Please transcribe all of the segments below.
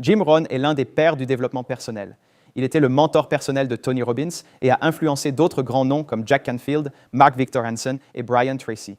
Jim Rohn est l'un des pères du développement personnel. Il était le mentor personnel de Tony Robbins et a influencé d'autres grands noms comme Jack Canfield, Mark Victor Hansen et Brian Tracy.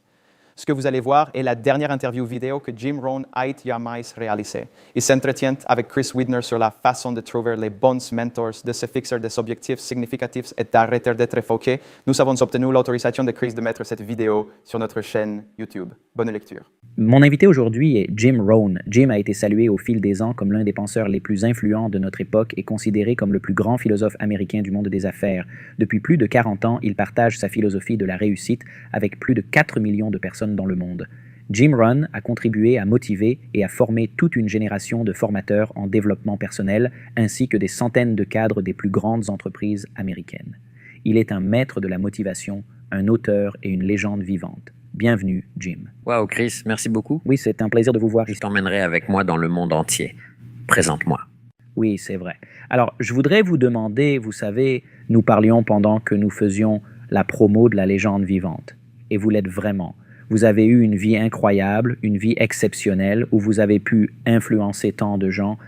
Ce que vous allez voir est la dernière interview vidéo que Jim Rohn a jamais réalisée. Il s'entretient avec Chris Widner sur la façon de trouver les bons mentors, de se fixer des objectifs significatifs et d'arrêter d'être foqué. Nous avons obtenu l'autorisation de Chris de mettre cette vidéo sur notre chaîne YouTube. Bonne lecture. Mon invité aujourd'hui est Jim Rohn. Jim a été salué au fil des ans comme l'un des penseurs les plus influents de notre époque et considéré comme le plus grand philosophe américain du monde des affaires. Depuis plus de 40 ans, il partage sa philosophie de la réussite avec plus de 4 millions de personnes dans le monde. Jim Rohn a contribué à motiver et à former toute une génération de formateurs en développement personnel, ainsi que des centaines de cadres des plus grandes entreprises américaines. Il est un maître de la motivation, un auteur et une légende vivante. Bienvenue, Jim. Wow, Chris, merci beaucoup. Oui, c'est un plaisir de vous voir Je ici. t'emmènerai avec moi dans le monde entier. Présente-moi. Oui, c'est vrai. Alors, je voudrais vous demander, vous savez, nous parlions pendant que nous faisions la promo de la légende vivante. Et vous l'êtes vraiment. Vous avez eu une vie incroyable, une vie exceptionnelle, où vous avez pu influencer tant de gens.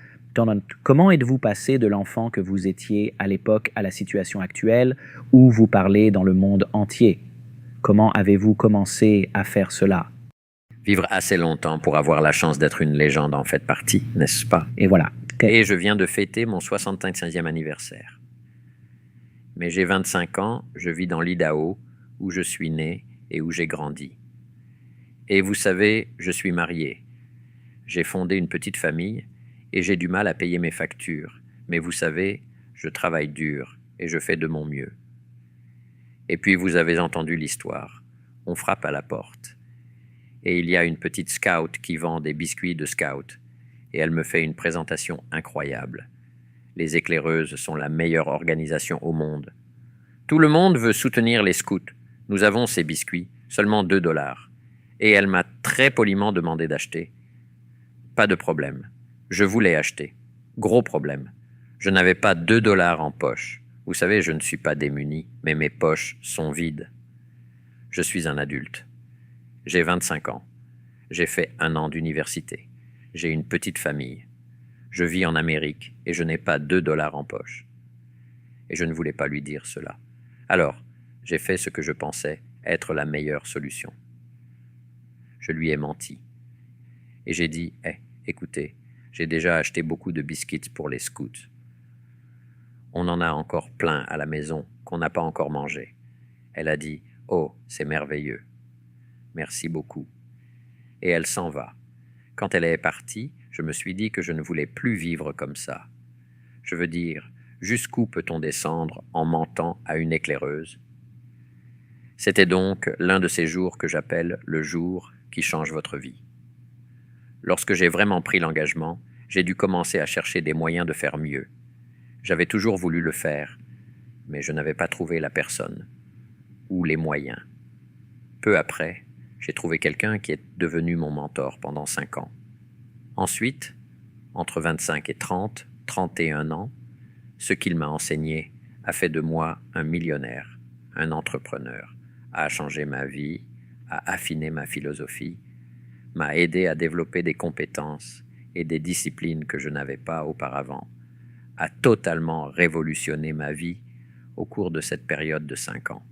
Comment êtes-vous passé de l'enfant que vous étiez à l'époque à la situation actuelle, où vous parlez dans le monde entier? Comment avez-vous commencé à faire cela? Vivre assez longtemps pour avoir la chance d'être une légende en fait partie, n'est-ce pas? Et voilà. Et je viens de fêter mon 65e anniversaire. Mais j'ai 25 ans, je vis dans l'Idaho, où je suis né et où j'ai grandi. Et vous savez, je suis marié. J'ai fondé une petite famille et j'ai du mal à payer mes factures. Mais vous savez, je travaille dur et je fais de mon mieux. Et puis vous avez entendu l'histoire. On frappe à la porte. Et il y a une petite scout qui vend des biscuits de scout. Et elle me fait une présentation incroyable. Les éclaireuses sont la meilleure organisation au monde. Tout le monde veut soutenir les scouts. Nous avons ces biscuits, seulement 2 $. Et elle m'a très poliment demandé d'acheter. Pas de problème. Je voulais acheter. Gros problème. Je n'avais pas 2 $ en poche. Vous savez, je ne suis pas démuni, mais mes poches sont vides. Je suis un adulte. J'ai 25 ans. J'ai fait 1 an d'université. J'ai une petite famille. Je vis en Amérique et je n'ai pas 2 $ en poche. Et je ne voulais pas lui dire cela. Alors, j'ai fait ce que je pensais être la meilleure solution. Je lui ai menti. Et j'ai dit, écoutez, j'ai déjà acheté beaucoup de biscuits pour les scouts. On en a encore plein à la maison qu'on n'a pas encore mangé. Elle a dit, oh, c'est merveilleux. Merci beaucoup. Et elle s'en va. Quand elle est partie, je me suis dit que je ne voulais plus vivre comme ça. Je veux dire, jusqu'où peut-on descendre en mentant à une éclaireuse? C'était donc l'un de ces jours que j'appelle le jour qui change votre vie. Lorsque j'ai vraiment pris l'engagement, j'ai dû commencer à chercher des moyens de faire mieux. J'avais toujours voulu le faire, mais je n'avais pas trouvé la personne ou les moyens. Peu après, j'ai trouvé quelqu'un qui est devenu mon mentor pendant 5 ans. Ensuite, entre 25 et 30, 31 ans, ce qu'il m'a enseigné a fait de moi un millionnaire, un entrepreneur, a changé ma vie, a affiné ma philosophie, m'a aidé à développer des compétences et des disciplines que je n'avais pas auparavant, a totalement révolutionné ma vie au cours de cette période de 5 ans.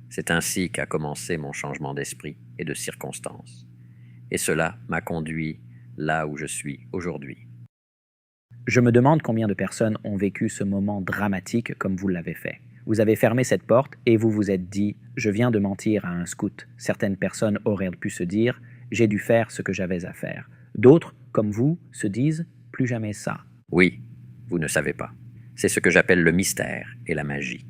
C'est ainsi qu'a commencé mon changement d'esprit et de circonstances. Et cela m'a conduit là où je suis aujourd'hui. Je me demande combien de personnes ont vécu ce moment dramatique comme vous l'avez fait. Vous avez fermé cette porte et vous vous êtes dit « Je viens de mentir à un scout ». Certaines personnes auraient pu se dire « J'ai dû faire ce que j'avais à faire ». D'autres, comme vous, se disent « Plus jamais ça ». Oui, vous ne savez pas. C'est ce que j'appelle le mystère et la magie.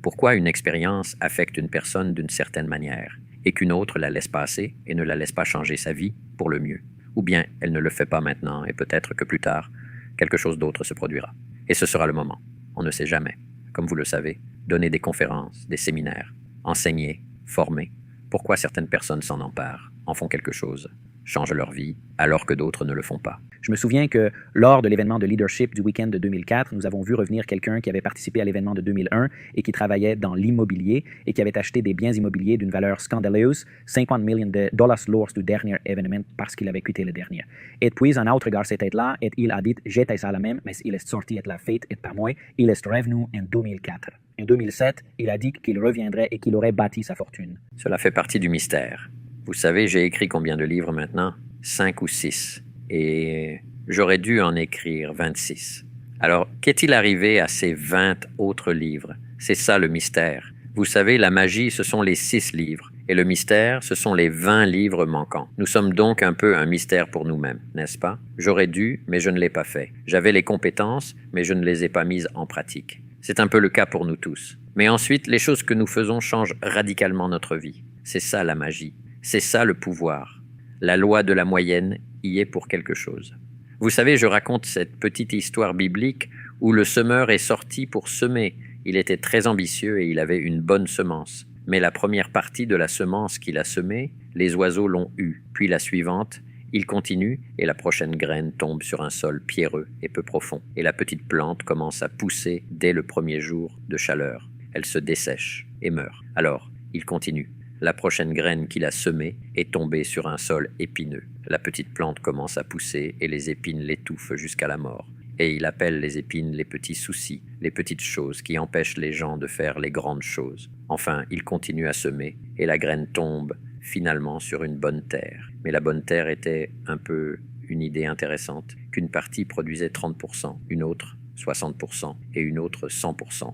Pourquoi une expérience affecte une personne d'une certaine manière et qu'une autre la laisse passer et ne la laisse pas changer sa vie pour le mieux? Ou bien elle ne le fait pas maintenant et peut-être que plus tard, quelque chose d'autre se produira. Et ce sera le moment. On ne sait jamais. Comme vous le savez, donner des conférences, des séminaires, enseigner, former. Pourquoi certaines personnes s'en emparent, en font quelque chose? changent leur vie, alors que d'autres ne le font pas. Je me souviens que lors de l'événement de leadership du week-end de 2004, nous avons vu revenir quelqu'un qui avait participé à l'événement de 2001 et qui travaillait dans l'immobilier et qui avait acheté des biens immobiliers d'une valeur scandaleuse, 50 millions de dollars lors du dernier événement parce qu'il avait quitté le dernier. Et puis, un autre gars s'était là et il a dit « J'étais ça la même, mais il est sorti de la fête et pas moi. Il est revenu en 2004. En 2007, il a dit qu'il reviendrait et qu'il aurait bâti sa fortune. » Cela fait partie du mystère. Vous savez, j'ai écrit combien de livres maintenant? 5 ou 6. Et j'aurais dû en écrire 26. Alors, qu'est-il arrivé à ces 20 autres livres? C'est ça le mystère. Vous savez, la magie, ce sont les 6 livres. Et le mystère, ce sont les 20 livres manquants. Nous sommes donc un peu un mystère pour nous-mêmes, n'est-ce pas? J'aurais dû, mais je ne l'ai pas fait. J'avais les compétences, mais je ne les ai pas mises en pratique. C'est un peu le cas pour nous tous. Mais ensuite, les choses que nous faisons changent radicalement notre vie. C'est ça la magie. C'est ça le pouvoir. La loi de la moyenne y est pour quelque chose. Vous savez, je raconte cette petite histoire biblique où le semeur est sorti pour semer. Il était très ambitieux et il avait une bonne semence. Mais la première partie de la semence qu'il a semée, les oiseaux l'ont eue. Puis la suivante, il continue et la prochaine graine tombe sur un sol pierreux et peu profond. Et la petite plante commence à pousser dès le premier jour de chaleur. Elle se dessèche et meurt. Alors, il continue. La prochaine graine qu'il a semée est tombée sur un sol épineux. La petite plante commence à pousser et les épines l'étouffent jusqu'à la mort. Et il appelle les épines les petits soucis, les petites choses qui empêchent les gens de faire les grandes choses. Enfin, il continue à semer et la graine tombe finalement sur une bonne terre. Mais la bonne terre était un peu une idée intéressante, qu'une partie produisait 30%, une autre 60% et une autre 100%.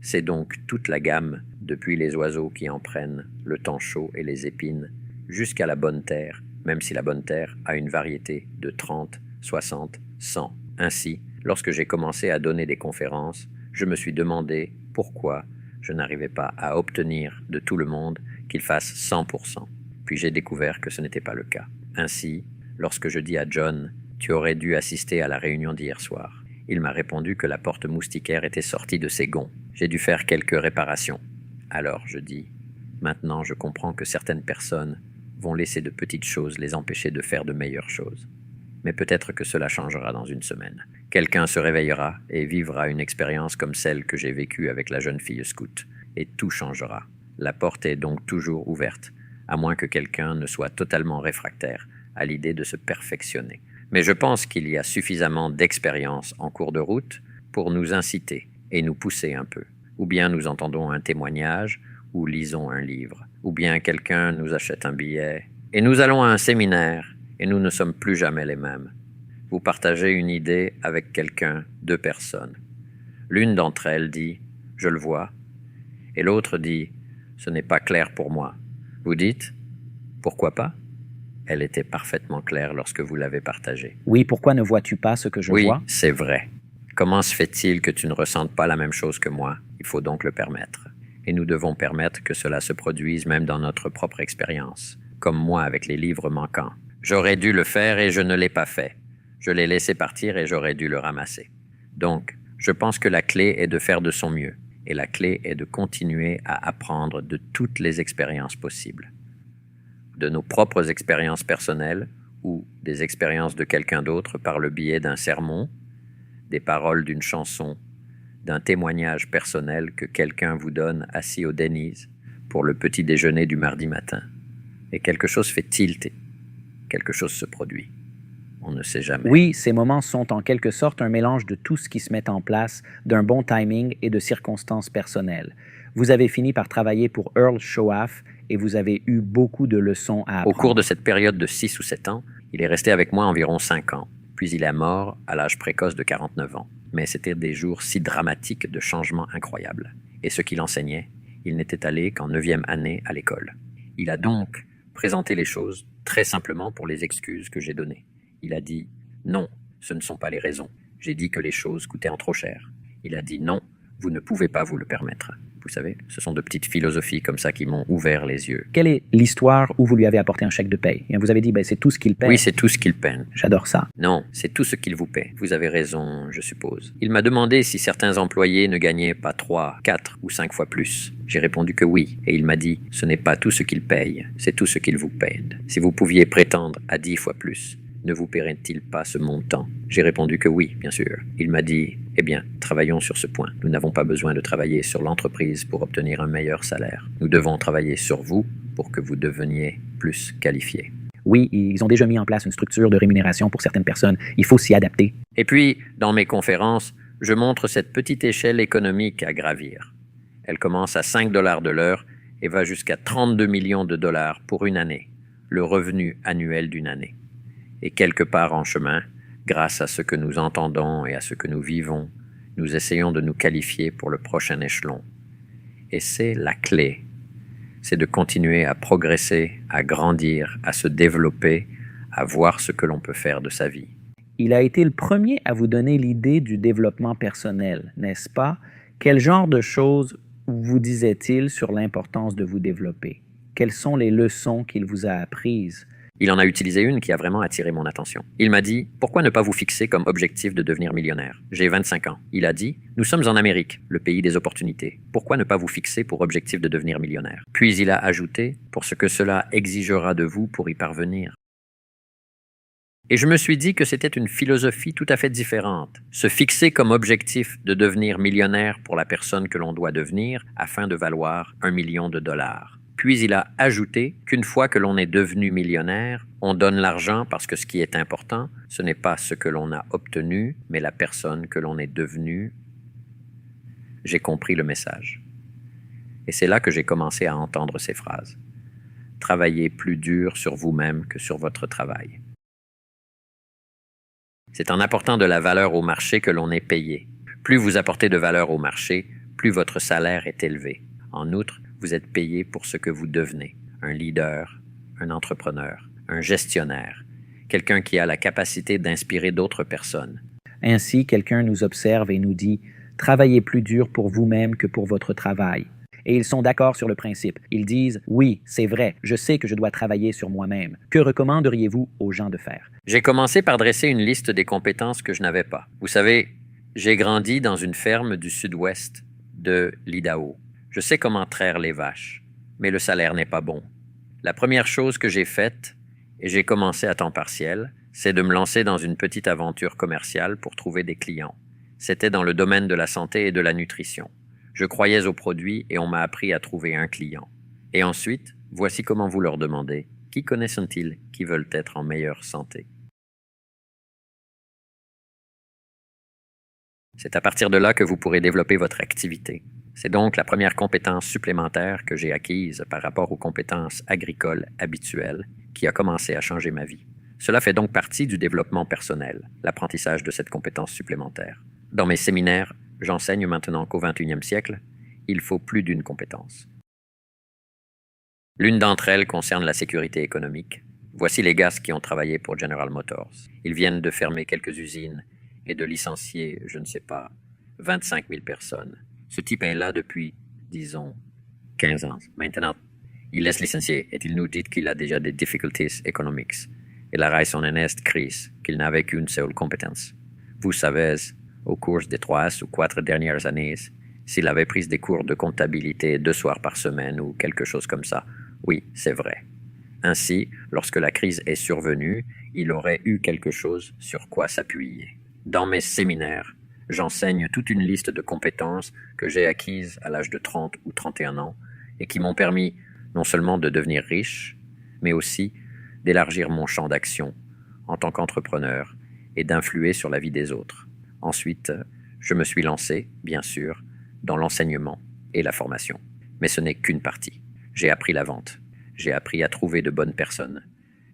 C'est donc toute la gamme, depuis les oiseaux qui en prennent, le temps chaud et les épines, jusqu'à la bonne terre, même si la bonne terre a une variété de 30, 60, 100. Ainsi, lorsque j'ai commencé à donner des conférences, je me suis demandé pourquoi je n'arrivais pas à obtenir de tout le monde qu'il fasse 100%. Puis j'ai découvert que ce n'était pas le cas. Ainsi, lorsque je dis à John « Tu aurais dû assister à la réunion d'hier soir », il m'a répondu que la porte moustiquaire était sortie de ses gonds. J'ai dû faire quelques réparations. Alors je dis « Maintenant je comprends que certaines personnes vont laisser de petites choses les empêcher de faire de meilleures choses. Mais peut-être que cela changera dans une semaine. Quelqu'un se réveillera et vivra une expérience comme celle que j'ai vécue avec la jeune fille scout. Et tout changera. La porte est donc toujours ouverte, à moins que quelqu'un ne soit totalement réfractaire à l'idée de se perfectionner. Mais je pense qu'il y a suffisamment d'expérience en cours de route pour nous inciter et nous pousser un peu. Ou bien nous entendons un témoignage, ou lisons un livre, ou bien quelqu'un nous achète un billet, et nous allons à un séminaire, et nous ne sommes plus jamais les mêmes. Vous partagez une idée avec quelqu'un, 2 personnes. L'une d'entre elles dit « Je le vois », et l'autre dit « Ce n'est pas clair pour moi ». Vous dites « Pourquoi pas ?» Elle était parfaitement claire lorsque vous l'avez partagée. Oui, pourquoi ne vois-tu pas ce que je vois? Oui, c'est vrai. Comment se fait-il que tu ne ressentes pas la même chose que moi? Il faut donc le permettre. Et nous devons permettre que cela se produise même dans notre propre expérience, comme moi avec les livres manquants. J'aurais dû le faire et je ne l'ai pas fait. Je l'ai laissé partir et j'aurais dû le ramasser. Donc, je pense que la clé est de faire de son mieux. Et la clé est de continuer à apprendre de toutes les expériences possibles. De nos propres expériences personnelles ou des expériences de quelqu'un d'autre par le biais d'un sermon, des paroles d'une chanson, d'un témoignage personnel que quelqu'un vous donne assis au Denny's pour le petit déjeuner du mardi matin. Et quelque chose fait tilt, quelque chose se produit. On ne sait jamais. Oui, ces moments sont en quelque sorte un mélange de tout ce qui se met en place, d'un bon timing et de circonstances personnelles. Vous avez fini par travailler pour Earl Shoaff et vous avez eu beaucoup de leçons à apprendre. Au cours de cette période de 6 ou 7 ans, il est resté avec moi environ 5 ans. Puis il est mort à l'âge précoce de 49 ans. Mais c'était des jours si dramatiques de changements incroyables. Et ce qu'il enseignait, il n'était allé qu'en 9e année à l'école. Il a donc présenté les choses très simplement pour les excuses que j'ai données. Il a dit « Non, ce ne sont pas les raisons. J'ai dit que les choses coûtaient en trop cher. » Il a dit « Non, vous ne pouvez pas vous le permettre. Vous savez, ce sont de petites philosophies comme ça qui m'ont ouvert les yeux. Quelle est l'histoire où vous lui avez apporté un chèque de paye? Et vous avez dit, c'est tout ce qu'il paie. Oui, c'est tout ce qu'il paie. J'adore ça. Non, c'est tout ce qu'il vous paie. Vous avez raison, je suppose. Il m'a demandé si certains employés ne gagnaient pas 3, 4 ou 5 fois plus. J'ai répondu que oui, et il m'a dit, ce n'est pas tout ce qu'il paye, c'est tout ce qu'il vous paie. Si vous pouviez prétendre à 10 fois plus, ne vous paierait-il pas ce montant? J'ai répondu que oui, bien sûr. Il m'a dit, eh bien, travaillons sur ce point. Nous n'avons pas besoin de travailler sur l'entreprise pour obtenir un meilleur salaire. Nous devons travailler sur vous pour que vous deveniez plus qualifié. Oui, ils ont déjà mis en place une structure de rémunération pour certaines personnes. Il faut s'y adapter. Et puis, dans mes conférences, je montre cette petite échelle économique à gravir. Elle commence à 5 $ de l'heure et va jusqu'à 32 millions de dollars pour une année, le revenu annuel d'une année. Et quelque part en chemin, grâce à ce que nous entendons et à ce que nous vivons, nous essayons de nous qualifier pour le prochain échelon. Et c'est la clé. C'est de continuer à progresser, à grandir, à se développer, à voir ce que l'on peut faire de sa vie. Il a été le premier à vous donner l'idée du développement personnel, n'est-ce pas? Quel genre de choses vous disait-il sur l'importance de vous développer? Quelles sont les leçons qu'il vous a apprises? Il en a utilisé une qui a vraiment attiré mon attention. Il m'a dit, pourquoi ne pas vous fixer comme objectif de devenir millionnaire? J'ai 25 ans. Il a dit, nous sommes en Amérique, le pays des opportunités. Pourquoi ne pas vous fixer pour objectif de devenir millionnaire? Puis il a ajouté, pour ce que cela exigera de vous pour y parvenir. Et je me suis dit que c'était une philosophie tout à fait différente. Se fixer comme objectif de devenir millionnaire pour la personne que l'on doit devenir afin de valoir 1 million de dollars. Puis il a ajouté qu'une fois que l'on est devenu millionnaire, on donne l'argent parce que ce qui est important, ce n'est pas ce que l'on a obtenu, mais la personne que l'on est devenu. J'ai compris le message. Et c'est là que j'ai commencé à entendre ces phrases. Travaillez plus dur sur vous-même que sur votre travail. C'est en apportant de la valeur au marché que l'on est payé. Plus vous apportez de valeur au marché, plus votre salaire est élevé. En outre, vous êtes payé pour ce que vous devenez. Un leader, un entrepreneur, un gestionnaire, quelqu'un qui a la capacité d'inspirer d'autres personnes. Ainsi, quelqu'un nous observe et nous dit « Travaillez plus dur pour vous-même que pour votre travail ». Et ils sont d'accord sur le principe. Ils disent « Oui, c'est vrai, je sais que je dois travailler sur moi-même. Que recommanderiez-vous aux gens de faire ?» J'ai commencé par dresser une liste des compétences que je n'avais pas. Vous savez, j'ai grandi dans une ferme du sud-ouest de l'Idaho. Je sais comment traire les vaches, mais le salaire n'est pas bon. La première chose que j'ai faite, et j'ai commencé à temps partiel, c'est de me lancer dans une petite aventure commerciale pour trouver des clients. C'était dans le domaine de la santé et de la nutrition. Je croyais aux produits et on m'a appris à trouver un client. Et ensuite, voici comment vous leur demandez, qui connaissent-ils qui veulent être en meilleure santé? C'est à partir de là que vous pourrez développer votre activité. C'est donc la première compétence supplémentaire que j'ai acquise par rapport aux compétences agricoles habituelles qui a commencé à changer ma vie. Cela fait donc partie du développement personnel, l'apprentissage de cette compétence supplémentaire. Dans mes séminaires, j'enseigne maintenant qu'au 21e siècle, il faut plus d'une compétence. L'une d'entre elles concerne la sécurité économique. Voici les gars qui ont travaillé pour General Motors. Ils viennent de fermer quelques usines et de licencier, je ne sais pas, 25 000 personnes. Ce type est là depuis, disons, 15 ans. Maintenant, il laisse licencier et il nous dit qu'il a déjà des difficultés économiques. Il a son honnête crise, qu'il n'avait qu'une seule compétence. Vous savez, au cours des 3 ou 4 dernières années, s'il avait pris des cours de comptabilité 2 soirs par semaine ou quelque chose comme ça, oui, c'est vrai. Ainsi, lorsque la crise est survenue, il aurait eu quelque chose sur quoi s'appuyer. Dans mes séminaires, j'enseigne toute une liste de compétences que j'ai acquises à l'âge de 30 ou 31 ans et qui m'ont permis non seulement de devenir riche, mais aussi d'élargir mon champ d'action en tant qu'entrepreneur et d'influer sur la vie des autres. Ensuite, je me suis lancé, bien sûr, dans l'enseignement et la formation. Mais ce n'est qu'une partie. J'ai appris la vente. J'ai appris à trouver de bonnes personnes.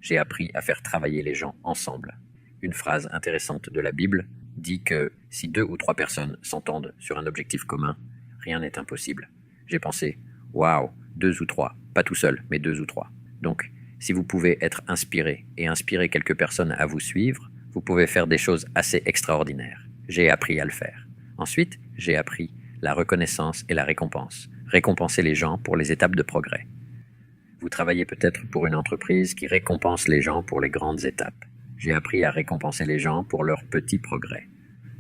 J'ai appris à faire travailler les gens ensemble. Une phrase intéressante de la Bible dit que si 2 ou 3 personnes s'entendent sur un objectif commun, rien n'est impossible. J'ai pensé, waouh, 2 ou 3, pas tout seul, mais 2 ou 3. Donc, si vous pouvez être inspiré et inspirer quelques personnes à vous suivre, vous pouvez faire des choses assez extraordinaires. J'ai appris à le faire. Ensuite, j'ai appris la reconnaissance et la récompense. récompenser les gens pour les étapes de progrès. Vous travaillez peut-être pour une entreprise qui récompense les gens pour les grandes étapes. J'ai appris à récompenser les gens pour leurs petits progrès.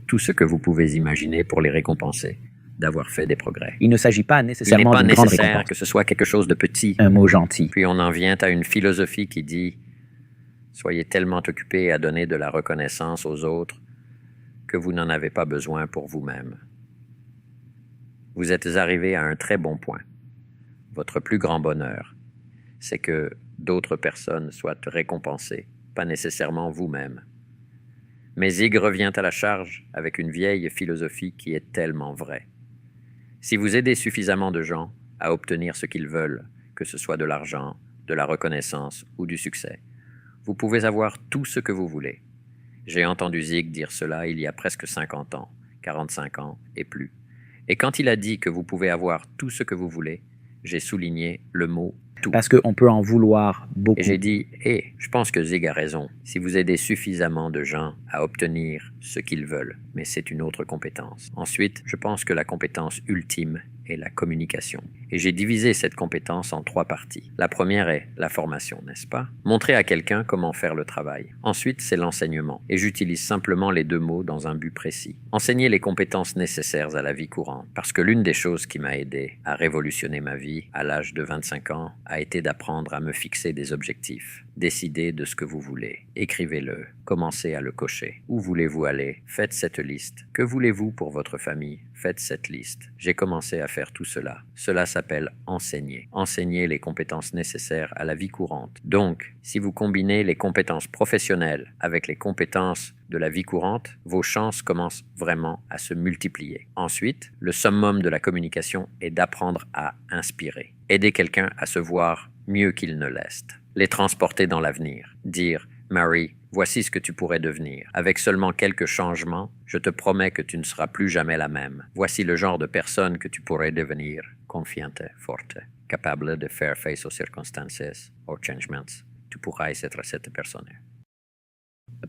Tout ce que vous pouvez imaginer pour les récompenser, d'avoir fait des progrès. Il ne s'agit pas Il n'est nécessairement pas d'une grande nécessaire récompense. que ce soit quelque chose de petit. Un mot gentil. Puis on en vient à une philosophie qui dit « Soyez tellement occupés à donner de la reconnaissance aux autres que vous n'en avez pas besoin pour vous-même. » Vous êtes arrivé à un très bon point. Votre plus grand bonheur, c'est que d'autres personnes soient récompensées, pas nécessairement vous-même. Mais Zig revient à la charge avec une vieille philosophie qui est tellement vraie. Si vous aidez suffisamment de gens à obtenir ce qu'ils veulent, que ce soit de l'argent, de la reconnaissance ou du succès, vous pouvez avoir tout ce que vous voulez. J'ai entendu Zig dire cela il y a presque 50 ans, 45 ans et plus. Et quand il a dit que vous pouvez avoir tout ce que vous voulez, j'ai souligné le mot tout. Parce qu'on peut en vouloir beaucoup. Et j'ai dit, je pense que Zig a raison. Si vous aidez suffisamment de gens à obtenir ce qu'ils veulent, mais c'est une autre compétence. Ensuite, je pense que la compétence ultime est la communication. Et j'ai divisé cette compétence en 3 parties. La première est la formation, n'est-ce pas? Montrer à quelqu'un comment faire le travail. Ensuite, c'est l'enseignement. Et j'utilise simplement les 2 mots dans un but précis. Enseigner les compétences nécessaires à la vie courante. Parce que l'une des choses qui m'a aidé à révolutionner ma vie à l'âge de 25 ans a été d'apprendre à me fixer des objectifs. Décidez de ce que vous voulez. Écrivez-le. Commencez à le cocher. Où voulez-vous aller? Faites cette liste. Que voulez-vous pour votre famille? Faites cette liste. J'ai commencé à faire tout cela. Cela s'appelle enseigner. Enseigner les compétences nécessaires à la vie courante. Donc, si vous combinez les compétences professionnelles avec les compétences de la vie courante, vos chances commencent vraiment à se multiplier. Ensuite, le summum de la communication est d'apprendre à inspirer. Aider quelqu'un à se voir mieux qu'il ne l'est. Les transporter dans l'avenir. Dire « Mary, voici ce que tu pourrais devenir. Avec seulement quelques changements, je te promets que tu ne seras plus jamais la même. Voici le genre de personne que tu pourrais devenir. Confiante, forte, capable de faire face aux circonstances, aux changements. Tu pourras être cette personne. »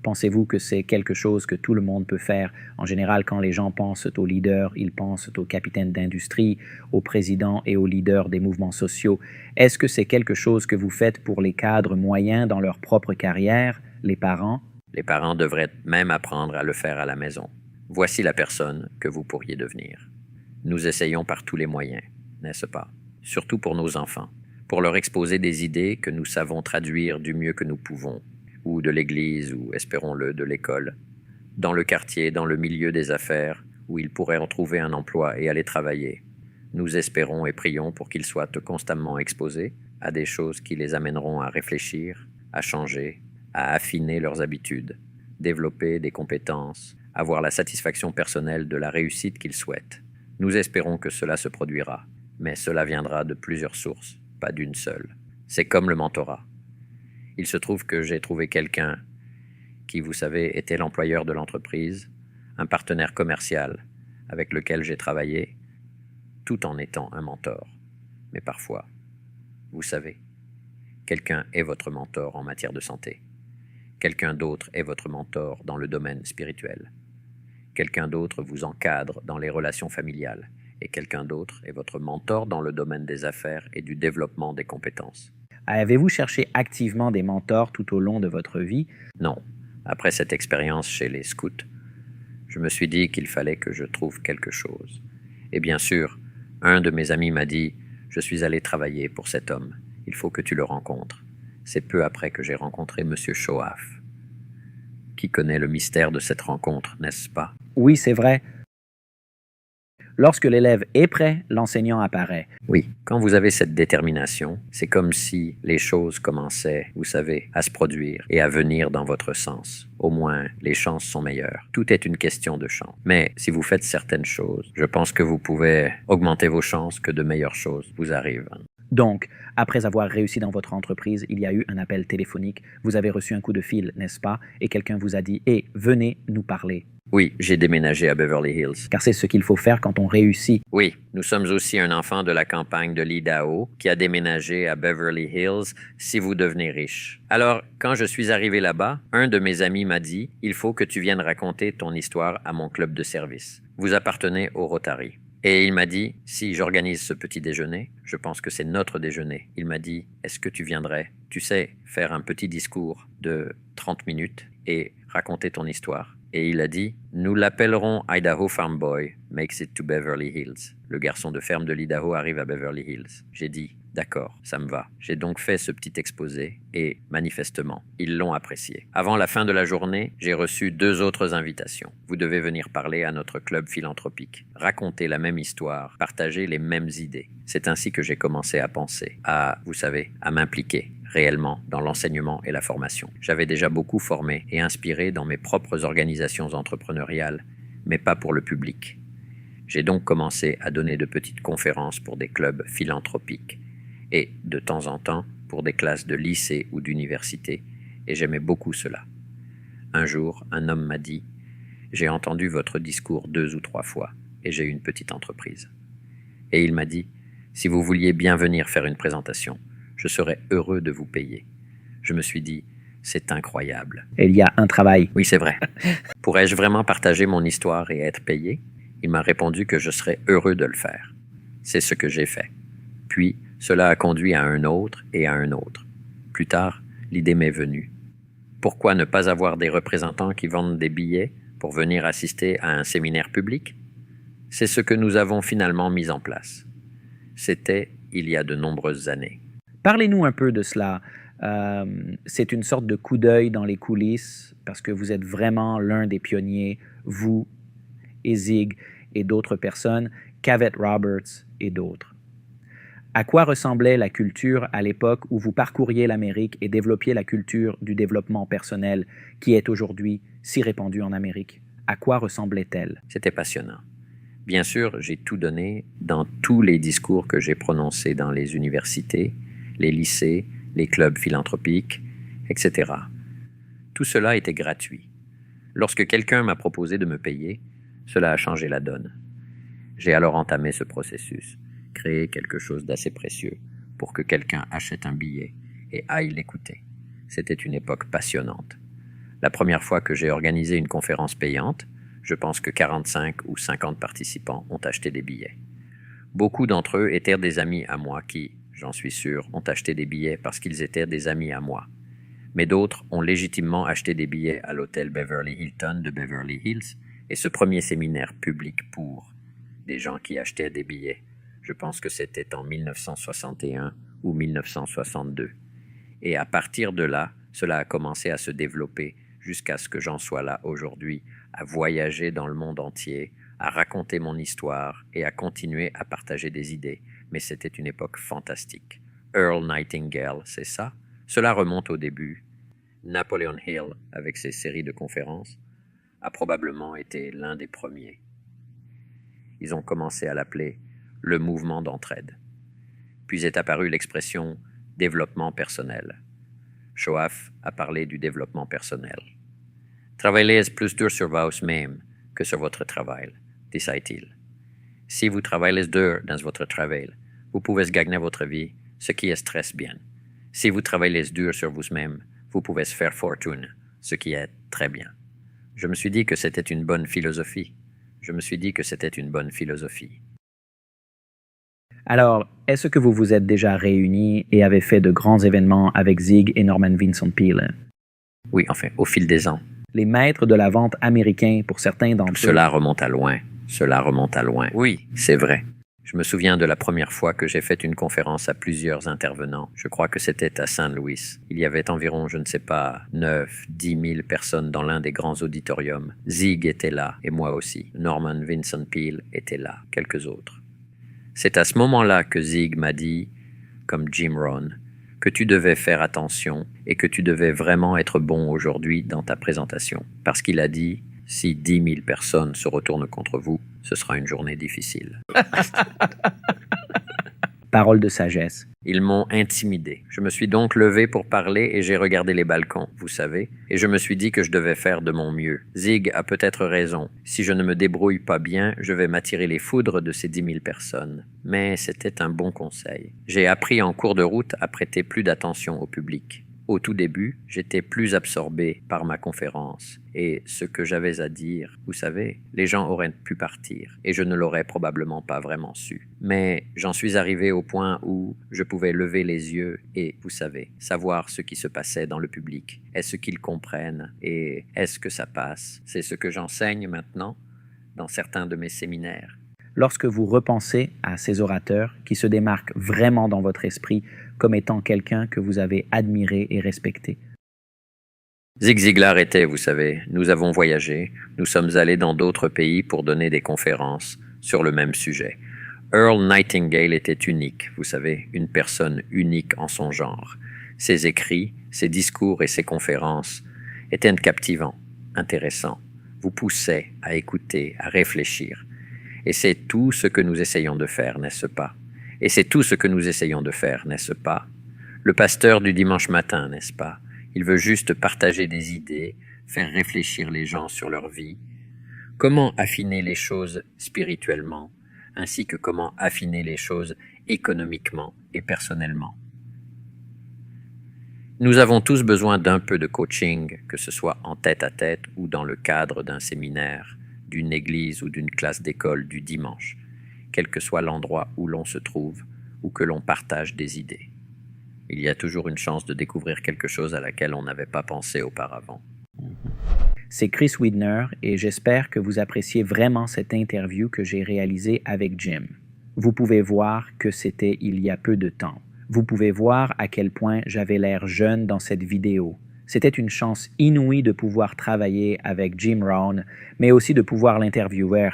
Pensez-vous que c'est quelque chose que tout le monde peut faire? En général, quand les gens pensent aux leaders, ils pensent aux capitaines d'industrie, aux présidents et aux leaders des mouvements sociaux. Est-ce que c'est quelque chose que vous faites pour les cadres moyens dans leur propre carrière, les parents? Les parents devraient même apprendre à le faire à la maison. Voici la personne que vous pourriez devenir. Nous essayons par tous les moyens, n'est-ce pas? Surtout pour nos enfants, pour leur exposer des idées que nous savons traduire du mieux que nous pouvons, ou de l'église, ou, espérons-le, de l'école, dans le quartier, dans le milieu des affaires, où ils pourraient retrouver un emploi et aller travailler. Nous espérons et prions pour qu'ils soient constamment exposés à des choses qui les amèneront à réfléchir, à changer, à affiner leurs habitudes, développer des compétences, avoir la satisfaction personnelle de la réussite qu'ils souhaitent. Nous espérons que cela se produira, mais cela viendra de plusieurs sources, pas d'une seule. C'est comme le mentorat. Il se trouve que j'ai trouvé quelqu'un qui, vous savez, était l'employeur de l'entreprise, un partenaire commercial avec lequel j'ai travaillé, tout en étant un mentor. Mais parfois, vous savez, quelqu'un est votre mentor en matière de santé. Quelqu'un d'autre est votre mentor dans le domaine spirituel. Quelqu'un d'autre vous encadre dans les relations familiales. Et quelqu'un d'autre est votre mentor dans le domaine des affaires et du développement des compétences. Avez-vous cherché activement des mentors tout au long de votre vie? Non. Après cette expérience chez les scouts, je me suis dit qu'il fallait que je trouve quelque chose. Et bien sûr, un de mes amis m'a dit « Je suis allé travailler pour cet homme. Il faut que tu le rencontres. » C'est peu après que j'ai rencontré M. Shoaf. Qui connaît le mystère de cette rencontre, n'est-ce pas? Oui, c'est vrai. Lorsque l'élève est prêt, l'enseignant apparaît. Oui, quand vous avez cette détermination, c'est comme si les choses commençaient, vous savez, à se produire et à venir dans votre sens. Au moins, les chances sont meilleures. Tout est une question de chance. Mais si vous faites certaines choses, je pense que vous pouvez augmenter vos chances que de meilleures choses vous arrivent. Donc, après avoir réussi dans votre entreprise, il y a eu un appel téléphonique, vous avez reçu un coup de fil, n'est-ce pas? Et quelqu'un vous a dit « Hé, venez nous parler ». Oui, j'ai déménagé à Beverly Hills. Car c'est ce qu'il faut faire quand on réussit. Oui, nous sommes aussi un enfant de la campagne de l'Idaho qui a déménagé à Beverly Hills si vous devenez riche. Alors, quand je suis arrivé là-bas, un de mes amis m'a dit « Il faut que tu viennes raconter ton histoire à mon club de service. Vous appartenez au Rotary. Et il m'a dit, si j'organise ce petit déjeuner, je pense que c'est notre déjeuner. Il m'a dit, est-ce que tu viendrais, tu sais, faire un petit discours de 30 minutes et raconter ton histoire. Et il a dit, nous l'appellerons Idaho Farm Boy makes it to Beverly Hills. Le garçon de ferme de l'Idaho arrive à Beverly Hills. J'ai dit, d'accord, ça me va. J'ai donc fait ce petit exposé et, manifestement, ils l'ont apprécié. Avant la fin de la journée, j'ai reçu 2 autres invitations. Vous devez venir parler à notre club philanthropique, raconter la même histoire, partager les mêmes idées. C'est ainsi que j'ai commencé à penser, vous savez, à m'impliquer réellement dans l'enseignement et la formation. J'avais déjà beaucoup formé et inspiré dans mes propres organisations entrepreneuriales, mais pas pour le public. J'ai donc commencé à donner de petites conférences pour des clubs philanthropiques et, de temps en temps, pour des classes de lycée ou d'université, et j'aimais beaucoup cela. Un jour, un homme m'a dit « J'ai entendu votre discours 2 ou 3 fois, et j'ai une petite entreprise. » Et il m'a dit « Si vous vouliez bien venir faire une présentation, je serais heureux de vous payer. » Je me suis dit « C'est incroyable. » Il y a un travail. Oui, c'est vrai. Pourrais-je vraiment partager mon histoire et être payé? Il m'a répondu que je serais heureux de le faire. C'est ce que j'ai fait. Puis, cela a conduit à un autre et à un autre. Plus tard, l'idée m'est venue. Pourquoi ne pas avoir des représentants qui vendent des billets pour venir assister à un séminaire public? C'est ce que nous avons finalement mis en place. C'était il y a de nombreuses années. Parlez-nous un peu de cela. C'est une sorte de coup d'œil dans les coulisses parce que vous êtes vraiment l'un des pionniers, vous et Zig et d'autres personnes, Cavett Roberts et d'autres. À quoi ressemblait la culture à l'époque où vous parcouriez l'Amérique et développiez la culture du développement personnel qui est aujourd'hui si répandue en Amérique? À quoi ressemblait-elle? C'était passionnant. Bien sûr, j'ai tout donné dans tous les discours que j'ai prononcés dans les universités, les lycées, les clubs philanthropiques, etc. Tout cela était gratuit. Lorsque quelqu'un m'a proposé de me payer, cela a changé la donne. J'ai alors entamé ce processus, créé quelque chose d'assez précieux pour que quelqu'un achète un billet et aille l'écouter. C'était une époque passionnante. La première fois que j'ai organisé une conférence payante, je pense que 45 ou 50 participants ont acheté des billets. Beaucoup d'entre eux étaient des amis à moi qui, j'en suis sûr, ont acheté des billets parce qu'ils étaient des amis à moi. Mais d'autres ont légitimement acheté des billets à l'hôtel Beverly Hilton de Beverly Hills et ce premier séminaire public pour des gens qui achetaient des billets. Je pense que c'était en 1961 ou 1962. Et à partir de là, cela a commencé à se développer jusqu'à ce que j'en sois là aujourd'hui, à voyager dans le monde entier, à raconter mon histoire et à continuer à partager des idées. Mais c'était une époque fantastique. Earl Nightingale, c'est ça? Cela remonte au début. Napoleon Hill, avec ses séries de conférences, a probablement été l'un des premiers. Ils ont commencé à l'appeler le mouvement d'entraide. Puis est apparue l'expression développement personnel. Shoaf a parlé du développement personnel. Travaillez plus dur sur vous-même que sur votre travail, disait-il. Si vous travaillez dur dans votre travail, vous pouvez gagner votre vie, ce qui est très bien. Si vous travaillez dur sur vous-même, vous pouvez faire fortune, ce qui est très bien. Je me suis dit que c'était une bonne philosophie. Alors, est-ce que vous vous êtes déjà réunis et avez fait de grands événements avec Zig et Norman Vincent Peale? Oui, enfin, au fil des ans. Les maîtres de la vente américains, pour certains d'entre eux. Cela remonte à loin. Oui, c'est vrai. Je me souviens de la première fois que j'ai fait une conférence à plusieurs intervenants. Je crois que c'était à Saint Louis. Il y avait environ, 9, 10 000 personnes dans l'un des grands auditoriums. Zig était là, et moi aussi. Norman Vincent Peale était là, quelques autres. C'est à ce moment-là que Zig m'a dit, comme Jim Rohn, que tu devais faire attention et que tu devais vraiment être bon aujourd'hui dans ta présentation. Parce qu'il a dit, si 10 000 personnes se retournent contre vous, ce sera une journée difficile. Parole de sagesse. Ils m'ont intimidé. Je me suis donc levé pour parler et j'ai regardé les balcons, vous savez, et je me suis dit que je devais faire de mon mieux. Zig a peut-être raison. Si je ne me débrouille pas bien, je vais m'attirer les foudres de ces 10 000 personnes. Mais c'était un bon conseil. J'ai appris en cours de route à prêter plus d'attention au public. Au tout début, j'étais plus absorbé par ma conférence et ce que j'avais à dire. Vous savez, les gens auraient pu partir et je ne l'aurais probablement pas vraiment su. Mais j'en suis arrivé au point où je pouvais lever les yeux et, vous savez, savoir ce qui se passait dans le public. Est-ce qu'ils comprennent et est-ce que ça passe? C'est ce que j'enseigne maintenant dans certains de mes séminaires. Lorsque vous repensez à ces orateurs qui se démarquent vraiment dans votre esprit comme étant quelqu'un que vous avez admiré et respecté. Zig Ziglar était, vous savez, nous avons voyagé, nous sommes allés dans d'autres pays pour donner des conférences sur le même sujet. Earl Nightingale était unique, vous savez, une personne unique en son genre. Ses écrits, ses discours et ses conférences étaient captivants, intéressants, vous poussaient à écouter, à réfléchir. Et c'est tout ce que nous essayons de faire, n'est-ce pas? Et c'est tout ce que nous essayons de faire, n'est-ce pas? Le pasteur du dimanche matin, n'est-ce pas? Il veut juste partager des idées, faire réfléchir les gens sur leur vie. Comment affiner les choses spirituellement, ainsi que comment affiner les choses économiquement et personnellement. Nous avons tous besoin d'un peu de coaching, que ce soit en tête-à-tête ou dans le cadre d'un séminaire, d'une église ou d'une classe d'école du dimanche, quel que soit l'endroit où l'on se trouve ou que l'on partage des idées. Il y a toujours une chance de découvrir quelque chose à laquelle on n'avait pas pensé auparavant. C'est Chris Widner et j'espère que vous appréciez vraiment cette interview que j'ai réalisée avec Jim. Vous pouvez voir que c'était il y a peu de temps. Vous pouvez voir à quel point j'avais l'air jeune dans cette vidéo. C'était une chance inouïe de pouvoir travailler avec Jim Rohn, mais aussi de pouvoir l'interviewer.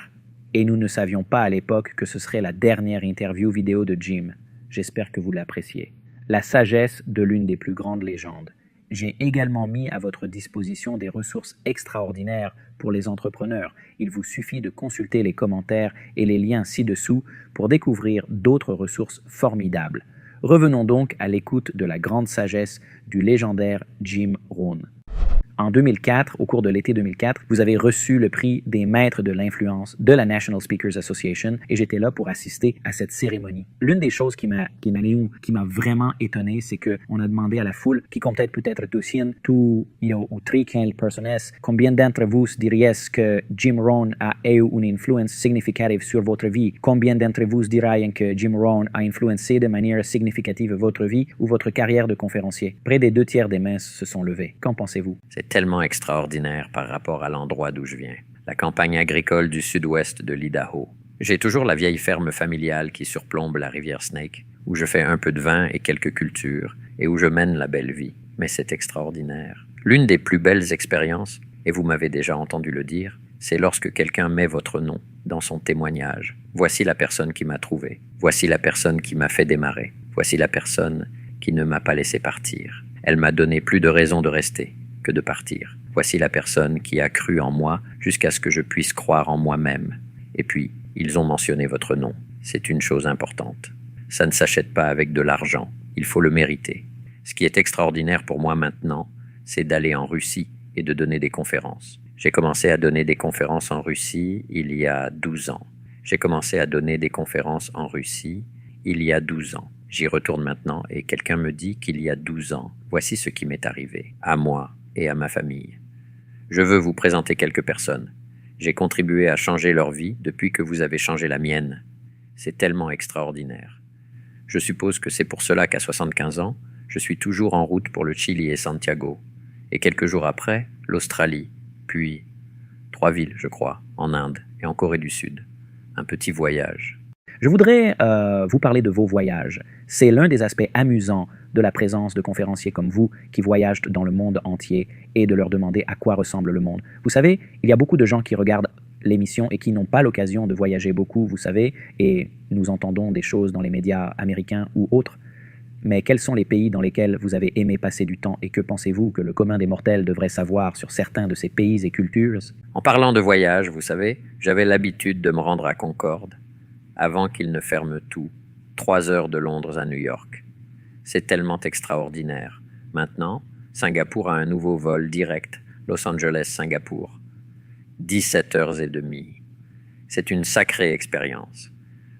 Et nous ne savions pas à l'époque que ce serait la dernière interview vidéo de Jim. J'espère que vous l'appréciez. La sagesse de l'une des plus grandes légendes. J'ai également mis à votre disposition des ressources extraordinaires pour les entrepreneurs. Il vous suffit de consulter les commentaires et les liens ci-dessous pour découvrir d'autres ressources formidables. Revenons donc à l'écoute de la grande sagesse du légendaire Jim Rohn. En 2004, au cours de l'été 2004, vous avez reçu le prix des maîtres de l'influence de la National Speakers Association et j'étais là pour assister à cette cérémonie. L'une des choses qui m'a vraiment étonné, c'est que on a demandé à la foule, qui comptait peut-être 200 ou 300 personnes, combien d'entre vous diriez que Jim Rohn a eu une influence significative sur votre vie? Combien d'entre vous diraient que Jim Rohn a influencé de manière significative votre vie ou votre carrière de conférencier? Près des 2/3 des mains se sont levées. Qu'en pensez-vous? C'est tellement extraordinaire par rapport à l'endroit d'où je viens, la campagne agricole du sud-ouest de l'Idaho. J'ai toujours la vieille ferme familiale qui surplombe la rivière Snake, où je fais un peu de vin et quelques cultures, et où je mène la belle vie. Mais c'est extraordinaire. L'une des plus belles expériences, et vous m'avez déjà entendu le dire, c'est lorsque quelqu'un met votre nom dans son témoignage. Voici la personne qui m'a trouvé. Voici la personne qui m'a fait démarrer. Voici la personne qui ne m'a pas laissé partir. Elle m'a donné plus de raisons de rester que de partir. Voici la personne qui a cru en moi jusqu'à ce que je puisse croire en moi-même. Et puis, ils ont mentionné votre nom. C'est une chose importante. Ça ne s'achète pas avec de l'argent. Il faut le mériter. Ce qui est extraordinaire pour moi maintenant, c'est d'aller en Russie et de donner des conférences. J'ai commencé à donner des conférences en Russie il y a 12 ans. J'ai commencé à donner des conférences en Russie il y a 12 ans. J'y retourne maintenant et quelqu'un me dit qu'il y a 12 ans, voici ce qui m'est arrivé, à moi et à ma famille. Je veux vous présenter quelques personnes. J'ai contribué à changer leur vie depuis que vous avez changé la mienne. C'est tellement extraordinaire. Je suppose que c'est pour cela qu'à 75 ans, je suis toujours en route pour le Chili et Santiago. Et quelques jours après, l'Australie, puis 3 villes, je crois, en Inde et en Corée du Sud. Un petit voyage. Je voudrais vous parler de vos voyages. C'est l'un des aspects amusants de la présence de conférenciers comme vous qui voyagent dans le monde entier et de leur demander à quoi ressemble le monde. Vous savez, il y a beaucoup de gens qui regardent l'émission et qui n'ont pas l'occasion de voyager beaucoup, vous savez, et nous entendons des choses dans les médias américains ou autres. Mais quels sont les pays dans lesquels vous avez aimé passer du temps et que pensez-vous que le commun des mortels devrait savoir sur certains de ces pays et cultures? En parlant de voyage, vous savez, j'avais l'habitude de me rendre à Concorde avant qu'ils ne ferment tout, 3 heures de Londres à New York. C'est tellement extraordinaire. Maintenant, Singapour a un nouveau vol direct, Los Angeles-Singapour. 17h30. C'est une sacrée expérience.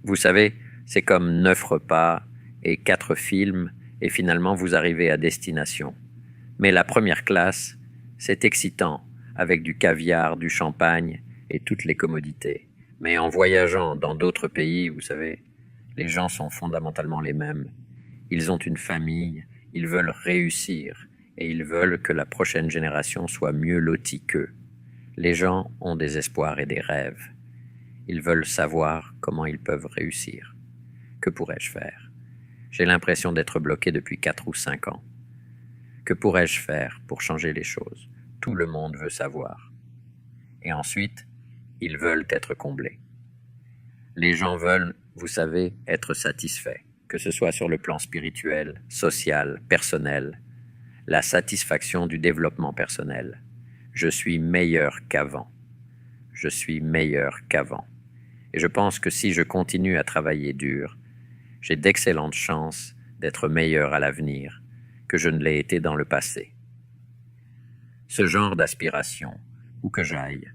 Vous savez, c'est comme 9 repas et 4 films, et finalement vous arrivez à destination. Mais la première classe, c'est excitant, avec du caviar, du champagne et toutes les commodités. Mais en voyageant dans d'autres pays, vous savez, les gens sont fondamentalement les mêmes. Ils ont une famille, ils veulent réussir et ils veulent que la prochaine génération soit mieux lotie qu'eux. Les gens ont des espoirs et des rêves. Ils veulent savoir comment ils peuvent réussir. Que pourrais-je faire? J'ai l'impression d'être bloqué depuis 4 ou 5 ans. Que pourrais-je faire pour changer les choses? Tout le monde veut savoir. Et ensuite, ils veulent être comblés. Les gens veulent, vous savez, être satisfaits, que ce soit sur le plan spirituel, social, personnel, la satisfaction du développement personnel. Je suis meilleur qu'avant. Je suis meilleur qu'avant. Et je pense que si je continue à travailler dur, j'ai d'excellentes chances d'être meilleur à l'avenir que je ne l'ai été dans le passé. Ce genre d'aspiration, où que j'aille,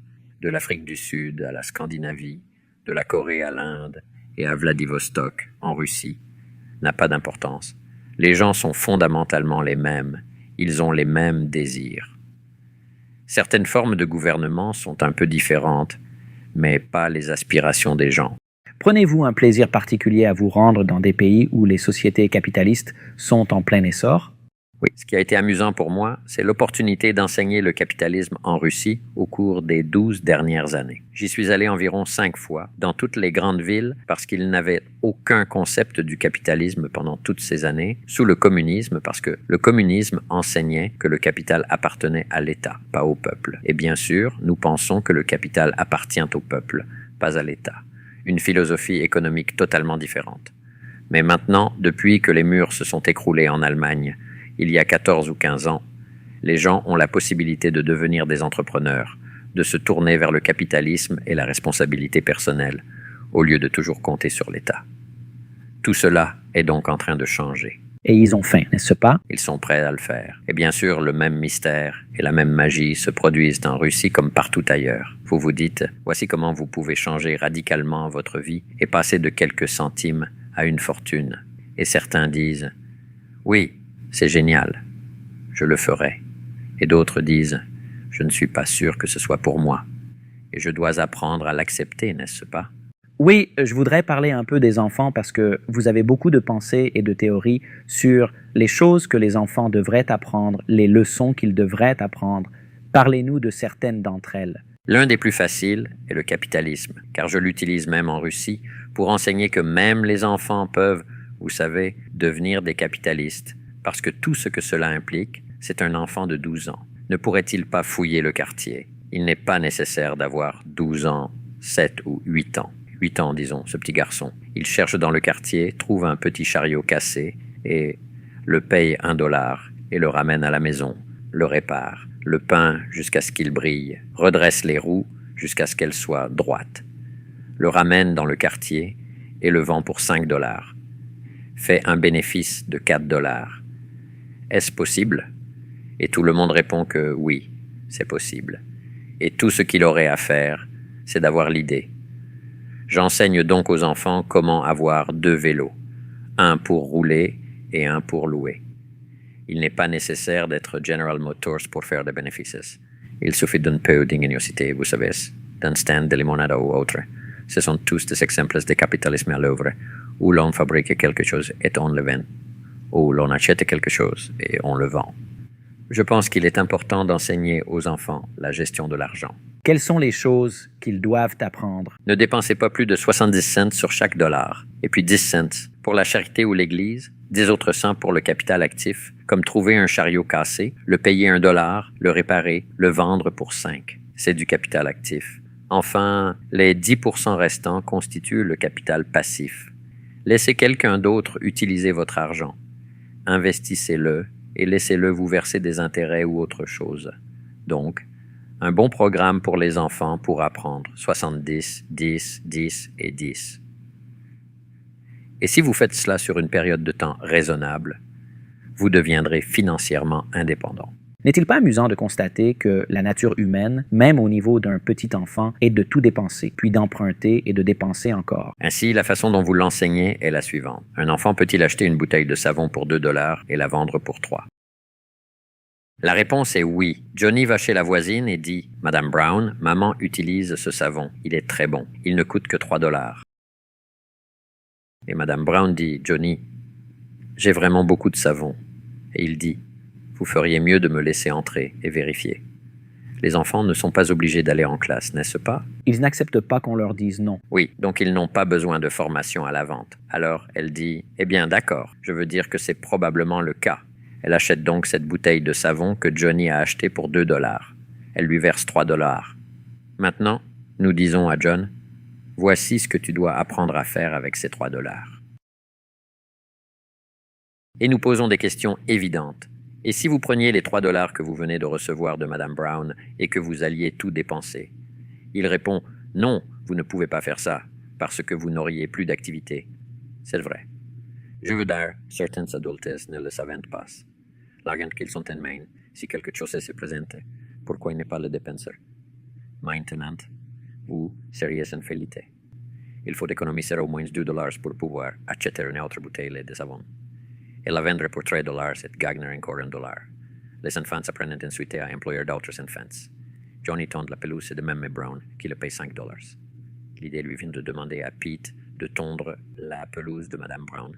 de l'Afrique du Sud à la Scandinavie, de la Corée à l'Inde et à Vladivostok, en Russie, n'a pas d'importance. Les gens sont fondamentalement les mêmes, ils ont les mêmes désirs. Certaines formes de gouvernement sont un peu différentes, mais pas les aspirations des gens. Prenez-vous un plaisir particulier à vous rendre dans des pays où les sociétés capitalistes sont en plein essor? Oui, ce qui a été amusant pour moi, c'est l'opportunité d'enseigner le capitalisme en Russie au cours des 12 dernières années. J'y suis allé environ 5 fois, dans toutes les grandes villes, parce qu'ils n'avaient aucun concept du capitalisme pendant toutes ces années, sous le communisme, parce que le communisme enseignait que le capital appartenait à l'État, pas au peuple. Et bien sûr, nous pensons que le capital appartient au peuple, pas à l'État. Une philosophie économique totalement différente. Mais maintenant, depuis que les murs se sont écroulés en Allemagne, il y a 14 ou 15 ans, les gens ont la possibilité de devenir des entrepreneurs, de se tourner vers le capitalisme et la responsabilité personnelle, au lieu de toujours compter sur l'État. Tout cela est donc en train de changer. Et ils ont faim, n'est-ce pas? Ils sont prêts à le faire. Et bien sûr, le même mystère et la même magie se produisent en Russie comme partout ailleurs. Vous vous dites, voici comment vous pouvez changer radicalement votre vie et passer de quelques centimes à une fortune. Et certains disent, oui, c'est génial, je le ferai. Et d'autres disent, je ne suis pas sûr que ce soit pour moi. Et je dois apprendre à l'accepter, n'est-ce pas? Oui, je voudrais parler un peu des enfants parce que vous avez beaucoup de pensées et de théories sur les choses que les enfants devraient apprendre, les leçons qu'ils devraient apprendre. Parlez-nous de certaines d'entre elles. L'un des plus faciles est le capitalisme, car je l'utilise même en Russie pour enseigner que même les enfants peuvent, vous savez, devenir des capitalistes. Parce que tout ce que cela implique, c'est un enfant de 12 ans. Ne pourrait-il pas fouiller le quartier? Il n'est pas nécessaire d'avoir 12 ans, 7 ou 8 ans. 8 ans, disons, ce petit garçon. Il cherche dans le quartier, trouve un petit chariot cassé et le paye $1 et le ramène à la maison, le répare, le peint jusqu'à ce qu'il brille, redresse les roues jusqu'à ce qu'elles soient droites, le ramène dans le quartier et le vend pour $5, fait un bénéfice de $4. Est-ce possible? Et tout le monde répond que oui, c'est possible. Et tout ce qu'il aurait à faire, c'est d'avoir l'idée. J'enseigne donc aux enfants comment avoir 2 vélos, un pour rouler et un pour louer. Il n'est pas nécessaire d'être General Motors pour faire des bénéfices. Il suffit d'un peu d'ingéniosité, vous savez, d'un stand de limonade ou autre. Ce sont tous des exemples de capitalisme à l'œuvre, où l'on fabrique quelque chose et on le vend, où l'on achète quelque chose et on le vend. Je pense qu'il est important d'enseigner aux enfants la gestion de l'argent. Quelles sont les choses qu'ils doivent apprendre? Ne dépensez pas plus de 70 cents sur chaque dollar, et puis 10 cents pour la charité ou l'église, 10 autres cents pour le capital actif, comme trouver un chariot cassé, le payer $1, le réparer, le vendre pour 5. C'est du capital actif. Enfin, les 10% restants constituent le capital passif. Laissez quelqu'un d'autre utiliser votre argent. Investissez-le et laissez-le vous verser des intérêts ou autre chose. Donc, un bon programme pour les enfants pour apprendre 70, 10, 10 et 10. Et si vous faites cela sur une période de temps raisonnable, vous deviendrez financièrement indépendant. N'est-il pas amusant de constater que la nature humaine, même au niveau d'un petit enfant, est de tout dépenser, puis d'emprunter et de dépenser encore? Ainsi, la façon dont vous l'enseignez est la suivante. Un enfant peut-il acheter une bouteille de savon pour $2 et la vendre pour 3? La réponse est oui. Johnny va chez la voisine et dit « Madame Brown, maman utilise ce savon. Il est très bon. Il ne coûte que 3 $. Et Madame Brown dit « Johnny, j'ai vraiment beaucoup de savon. » Et il dit « Vous feriez mieux de me laisser entrer et vérifier. » Les enfants ne sont pas obligés d'aller en classe, n'est-ce pas? Ils n'acceptent pas qu'on leur dise non. Oui, donc ils n'ont pas besoin de formation à la vente. Alors elle dit « Eh bien d'accord, je veux dire que c'est probablement le cas. » Elle achète donc cette bouteille de savon que Johnny a achetée pour 2 $. Elle lui verse 3 $. Maintenant, nous disons à John « Voici ce que tu dois apprendre à faire avec ces 3 $. » Et nous posons des questions évidentes. Et si vous preniez les 3 $ que vous venez de recevoir de Madame Brown et que vous alliez tout dépenser? Il répond « Non, vous ne pouvez pas faire ça, parce que vous n'auriez plus d'activité. » C'est vrai. Je veux dire, certains adultes ne le savent pas. L'argent qu'ils ont en main, si quelque chose se présente, pourquoi ne pas le dépenser? Maintenant, ou sérieuse infidélité. Il faut économiser au moins 2 $ pour pouvoir acheter une autre bouteille de savon. Et la vendre pour 3 $ et gagner encore $1. Les enfants apprennent ensuite à employer d'autres enfants. Johnny tond la pelouse de même Brown, qui le paye 5 $. L'idée lui vient de demander à Pete de tondre la pelouse de Madame Brown,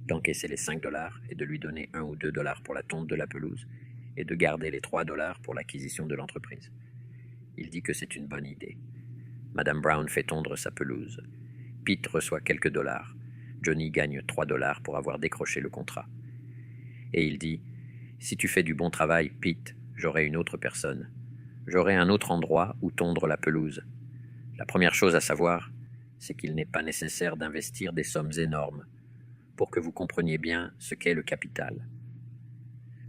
d'encaisser les 5 $ et de lui donner 1 ou 2 $ pour la tonte de la pelouse et de garder les 3 $ pour l'acquisition de l'entreprise. Il dit que c'est une bonne idée. Madame Brown fait tondre sa pelouse. Pete reçoit quelques dollars. Johnny gagne 3 $ pour avoir décroché le contrat. Et il dit « Si tu fais du bon travail, Pete, j'aurai une autre personne. J'aurai un autre endroit où tondre la pelouse. La première chose à savoir, c'est qu'il n'est pas nécessaire d'investir des sommes énormes pour que vous compreniez bien ce qu'est le capital.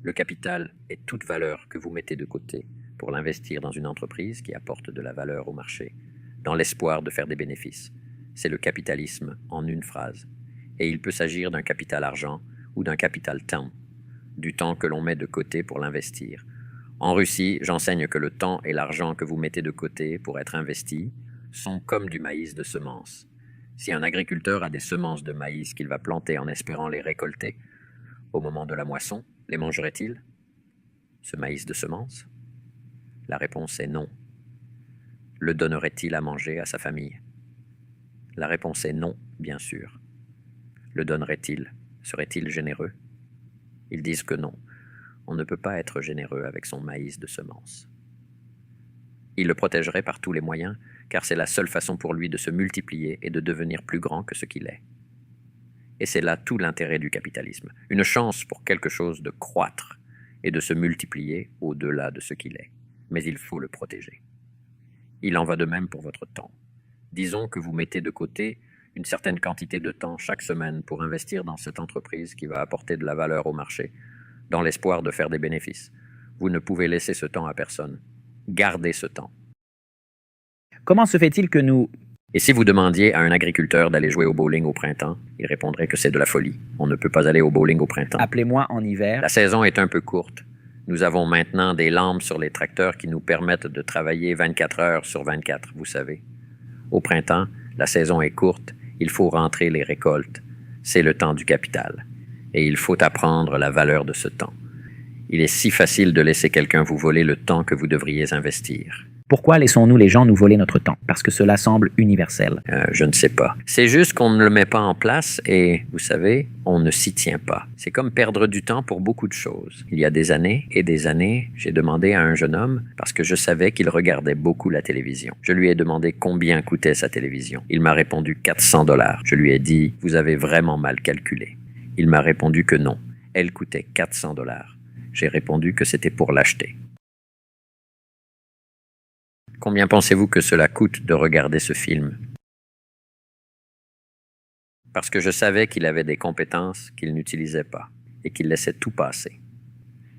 Le capital est toute valeur que vous mettez de côté pour l'investir dans une entreprise qui apporte de la valeur au marché, dans l'espoir de faire des bénéfices. C'est le capitalisme en une phrase. Et il peut s'agir d'un capital argent ou d'un capital temps, du temps que l'on met de côté pour l'investir. En Russie, j'enseigne que le temps et l'argent que vous mettez de côté pour être investi sont comme du maïs de semences. Si un agriculteur a des semences de maïs qu'il va planter en espérant les récolter, au moment de la moisson, les mangerait-il, ce maïs de semences? La réponse est non. Le donnerait-il à manger à sa famille? La réponse est non, bien sûr. Le donnerait-il? Serait-il généreux? Ils disent que non. On ne peut pas être généreux avec son maïs de semences. Il le protégerait par tous les moyens, car c'est la seule façon pour lui de se multiplier et de devenir plus grand que ce qu'il est. Et c'est là tout l'intérêt du capitalisme, une chance pour quelque chose de croître et de se multiplier au-delà de ce qu'il est. Mais il faut le protéger. Il en va de même pour votre temps. Disons que vous mettez de côté une certaine quantité de temps chaque semaine pour investir dans cette entreprise qui va apporter de la valeur au marché, dans l'espoir de faire des bénéfices. Vous ne pouvez laisser ce temps à personne. Gardez ce temps. Comment se fait-il que nous... Et si vous demandiez à un agriculteur d'aller jouer au bowling au printemps, il répondrait que c'est de la folie. On ne peut pas aller au bowling au printemps. Appelez-moi en hiver. La saison est un peu courte. Nous avons maintenant des lampes sur les tracteurs qui nous permettent de travailler 24 heures sur 24, vous savez. Au printemps, la saison est courte, il faut rentrer les récoltes. C'est le temps du capital. Et il faut apprendre la valeur de ce temps. Il est si facile de laisser quelqu'un vous voler le temps que vous devriez investir. Pourquoi laissons-nous les gens nous voler notre temps? Parce que cela semble universel. Je ne sais pas. C'est juste qu'on ne le met pas en place et, vous savez, on ne s'y tient pas. C'est comme perdre du temps pour beaucoup de choses. Il y a des années et des années, j'ai demandé à un jeune homme, parce que je savais qu'il regardait beaucoup la télévision. Je lui ai demandé combien coûtait sa télévision. Il m'a répondu 400 $. Je lui ai dit, vous avez vraiment mal calculé. Il m'a répondu que non. Elle coûtait 400 $. J'ai répondu que c'était pour l'acheter. Combien pensez-vous que cela coûte de regarder ce film? Parce que je savais qu'il avait des compétences qu'il n'utilisait pas et qu'il laissait tout passer.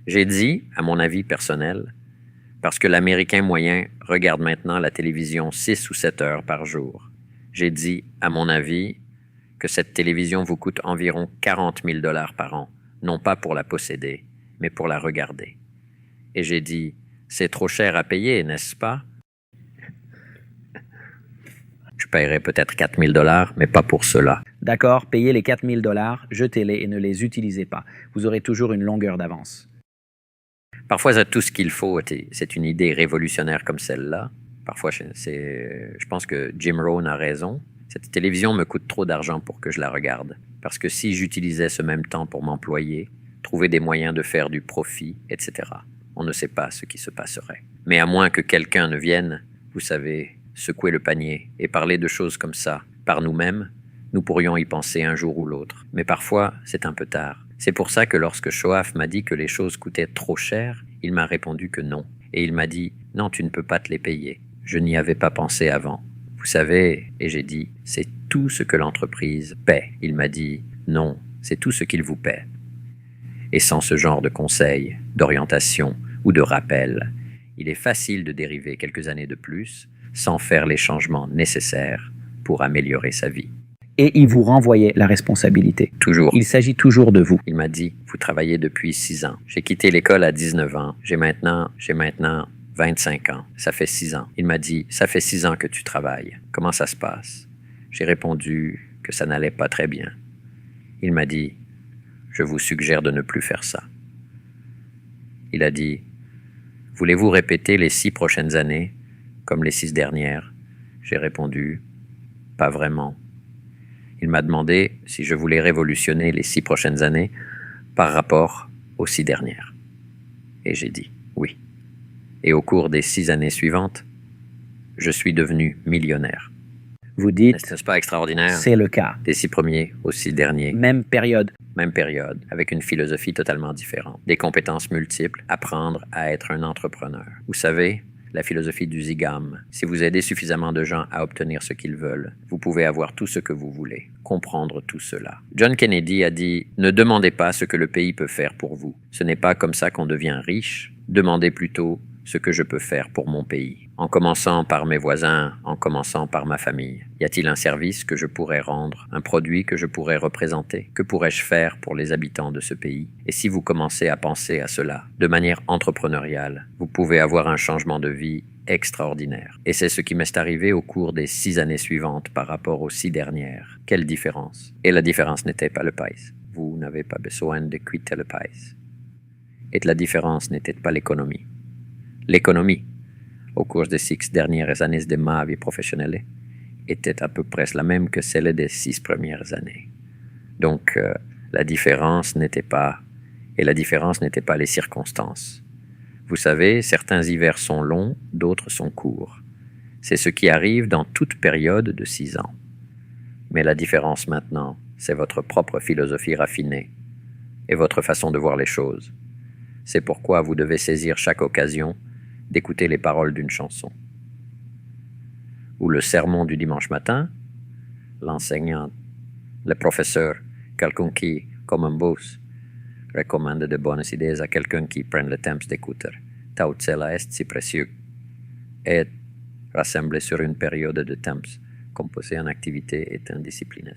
J'ai dit, à mon avis personnel, parce que l'Américain moyen regarde maintenant la télévision 6 ou 7 heures par jour. J'ai dit, à mon avis, que cette télévision vous coûte environ 40 000 $ par an, non pas pour la posséder, mais pour la regarder. Et j'ai dit, c'est trop cher à payer, n'est-ce pas? Je paierai peut-être 4 000 $, mais pas pour cela. D'accord, payez les 4 000 $, jetez-les et ne les utilisez pas. Vous aurez toujours une longueur d'avance. Parfois, c'est tout ce qu'il faut. C'est une idée révolutionnaire comme celle-là. Parfois, je pense que Jim Rohn a raison. Cette télévision me coûte trop d'argent pour que je la regarde. Parce que si j'utilisais ce même temps pour m'employer, trouver des moyens de faire du profit, etc., on ne sait pas ce qui se passerait. Mais à moins que quelqu'un ne vienne, vous savez, secouer le panier et parler de choses comme ça, par nous-mêmes, nous pourrions y penser un jour ou l'autre. Mais parfois, c'est un peu tard. C'est pour ça que lorsque Shoaf m'a dit que les choses coûtaient trop cher, il m'a répondu que non. Et il m'a dit « Non, tu ne peux pas te les payer. Je n'y avais pas pensé avant. » Vous savez, et j'ai dit « C'est tout ce que l'entreprise paie. » Il m'a dit « Non, c'est tout ce qu'il vous paie. » Et sans ce genre de conseils, d'orientation ou de rappel, il est facile de dériver quelques années de plus sans faire les changements nécessaires pour améliorer sa vie. Et il vous renvoyait la responsabilité. Toujours. Il s'agit toujours de vous. Il m'a dit, vous travaillez depuis 6 ans. J'ai quitté l'école à 19 ans. J'ai maintenant 25 ans. Ça fait 6 ans. Il m'a dit, ça fait 6 ans que tu travailles. Comment ça se passe? J'ai répondu que ça n'allait pas très bien. Il m'a dit, je vous suggère de ne plus faire ça. Il a dit, voulez-vous répéter les 6 prochaines années comme les 6 dernières? J'ai répondu, pas vraiment. Il m'a demandé si je voulais révolutionner les 6 prochaines années par rapport aux 6 dernières. Et j'ai dit oui. Et au cours des 6 années suivantes, je suis devenu millionnaire. Vous dites, N'est-ce pas extraordinaire? c'est le cas. Des 6 premiers aux 6 derniers. Même période. Même période, avec une philosophie totalement différente. Des compétences multiples, apprendre à être un entrepreneur. Vous savez, la philosophie du Zigam. Si vous aidez suffisamment de gens à obtenir ce qu'ils veulent, vous pouvez avoir tout ce que vous voulez. Comprendre tout cela. John Kennedy a dit « Ne demandez pas ce que le pays peut faire pour vous. Ce n'est pas comme ça qu'on devient riche. Demandez plutôt ce que je peux faire pour mon pays. En commençant par mes voisins, en commençant par ma famille. Y a-t-il un service que je pourrais rendre, un produit que je pourrais représenter? Que pourrais-je faire pour les habitants de ce pays? Et si vous commencez à penser à cela de manière entrepreneuriale, vous pouvez avoir un changement de vie extraordinaire. Et c'est ce qui m'est arrivé au cours des 6 années suivantes par rapport aux 6 dernières. Quelle différence! Et la différence n'était pas le pays. Vous n'avez pas besoin de quitter le pays. Et la différence n'était pas l'économie. L'économie, au cours des 6 dernières années de ma vie professionnelle, était à peu près la même que celle des 6 premières années. Donc, la différence n'était pas les circonstances. Vous savez, certains hivers sont longs, d'autres sont courts. C'est ce qui arrive dans toute période de 6 ans. Mais la différence maintenant, c'est votre propre philosophie raffinée et votre façon de voir les choses. C'est pourquoi vous devez saisir chaque occasion d'écouter les paroles d'une chanson. Ou le sermon du dimanche matin, l'enseignant, le professeur, quelqu'un qui, comme un boss, recommande de bonnes idées à quelqu'un qui prenne le temps d'écouter. Tout cela est si précieux. Et rassemblé sur une période de temps, composé en activités et en disciplines.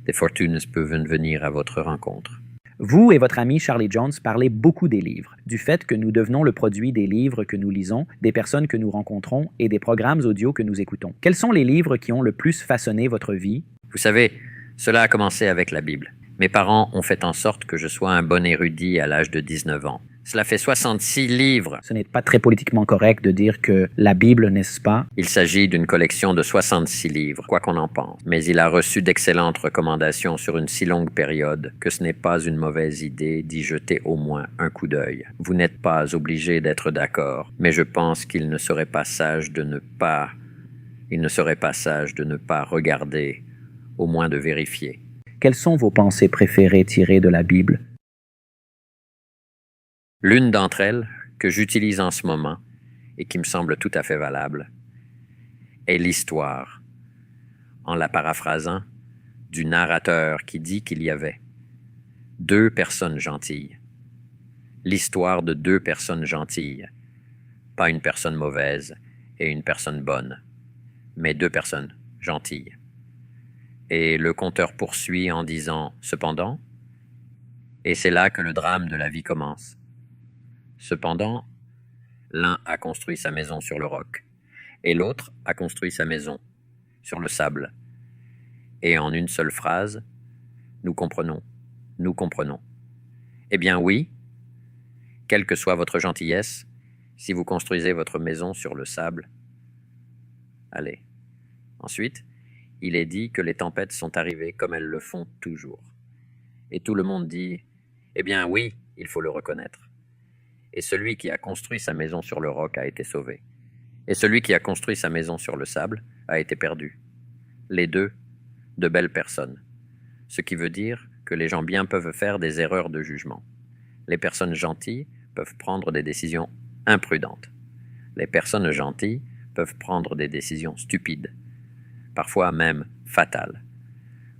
Des fortunes peuvent venir à votre rencontre. Vous et votre ami Charlie Jones parlez beaucoup des livres, du fait que nous devenons le produit des livres que nous lisons, des personnes que nous rencontrons et des programmes audio que nous écoutons. Quels sont les livres qui ont le plus façonné votre vie? Vous savez, cela a commencé avec la Bible. Mes parents ont fait en sorte que je sois un bon érudit à l'âge de 19 ans. Cela fait 66 livres. Ce n'est pas très politiquement correct de dire que la Bible, n'est-ce pas? Il s'agit d'une collection de 66 livres, quoi qu'on en pense. Mais il a reçu d'excellentes recommandations sur une si longue période que ce n'est pas une mauvaise idée d'y jeter au moins un coup d'œil. Vous n'êtes pas obligé d'être d'accord, mais je pense qu'il ne serait pas sage de ne pas regarder, au moins de vérifier. Quelles sont vos pensées préférées tirées de la Bible? L'une d'entre elles, que j'utilise en ce moment et qui me semble tout à fait valable, est l'histoire, en la paraphrasant, du narrateur qui dit qu'il y avait 2 personnes gentilles. L'histoire de 2 personnes gentilles, pas une personne mauvaise et une personne bonne, mais 2 personnes gentilles. Et le conteur poursuit en disant « Cependant », et c'est là que le drame de la vie commence. Cependant, l'un a construit sa maison sur le roc, et l'autre a construit sa maison sur le sable. Et en une seule phrase, nous comprenons. Eh bien oui, quelle que soit votre gentillesse, si vous construisez votre maison sur le sable, allez. Ensuite, il est dit que les tempêtes sont arrivées comme elles le font toujours. Et tout le monde dit, eh bien oui, il faut le reconnaître. Et celui qui a construit sa maison sur le roc a été sauvé. Et celui qui a construit sa maison sur le sable a été perdu. Les deux, de belles personnes. Ce qui veut dire que les gens bien peuvent faire des erreurs de jugement. Les personnes gentilles peuvent prendre des décisions imprudentes. Les personnes gentilles peuvent prendre des décisions stupides, parfois même fatales.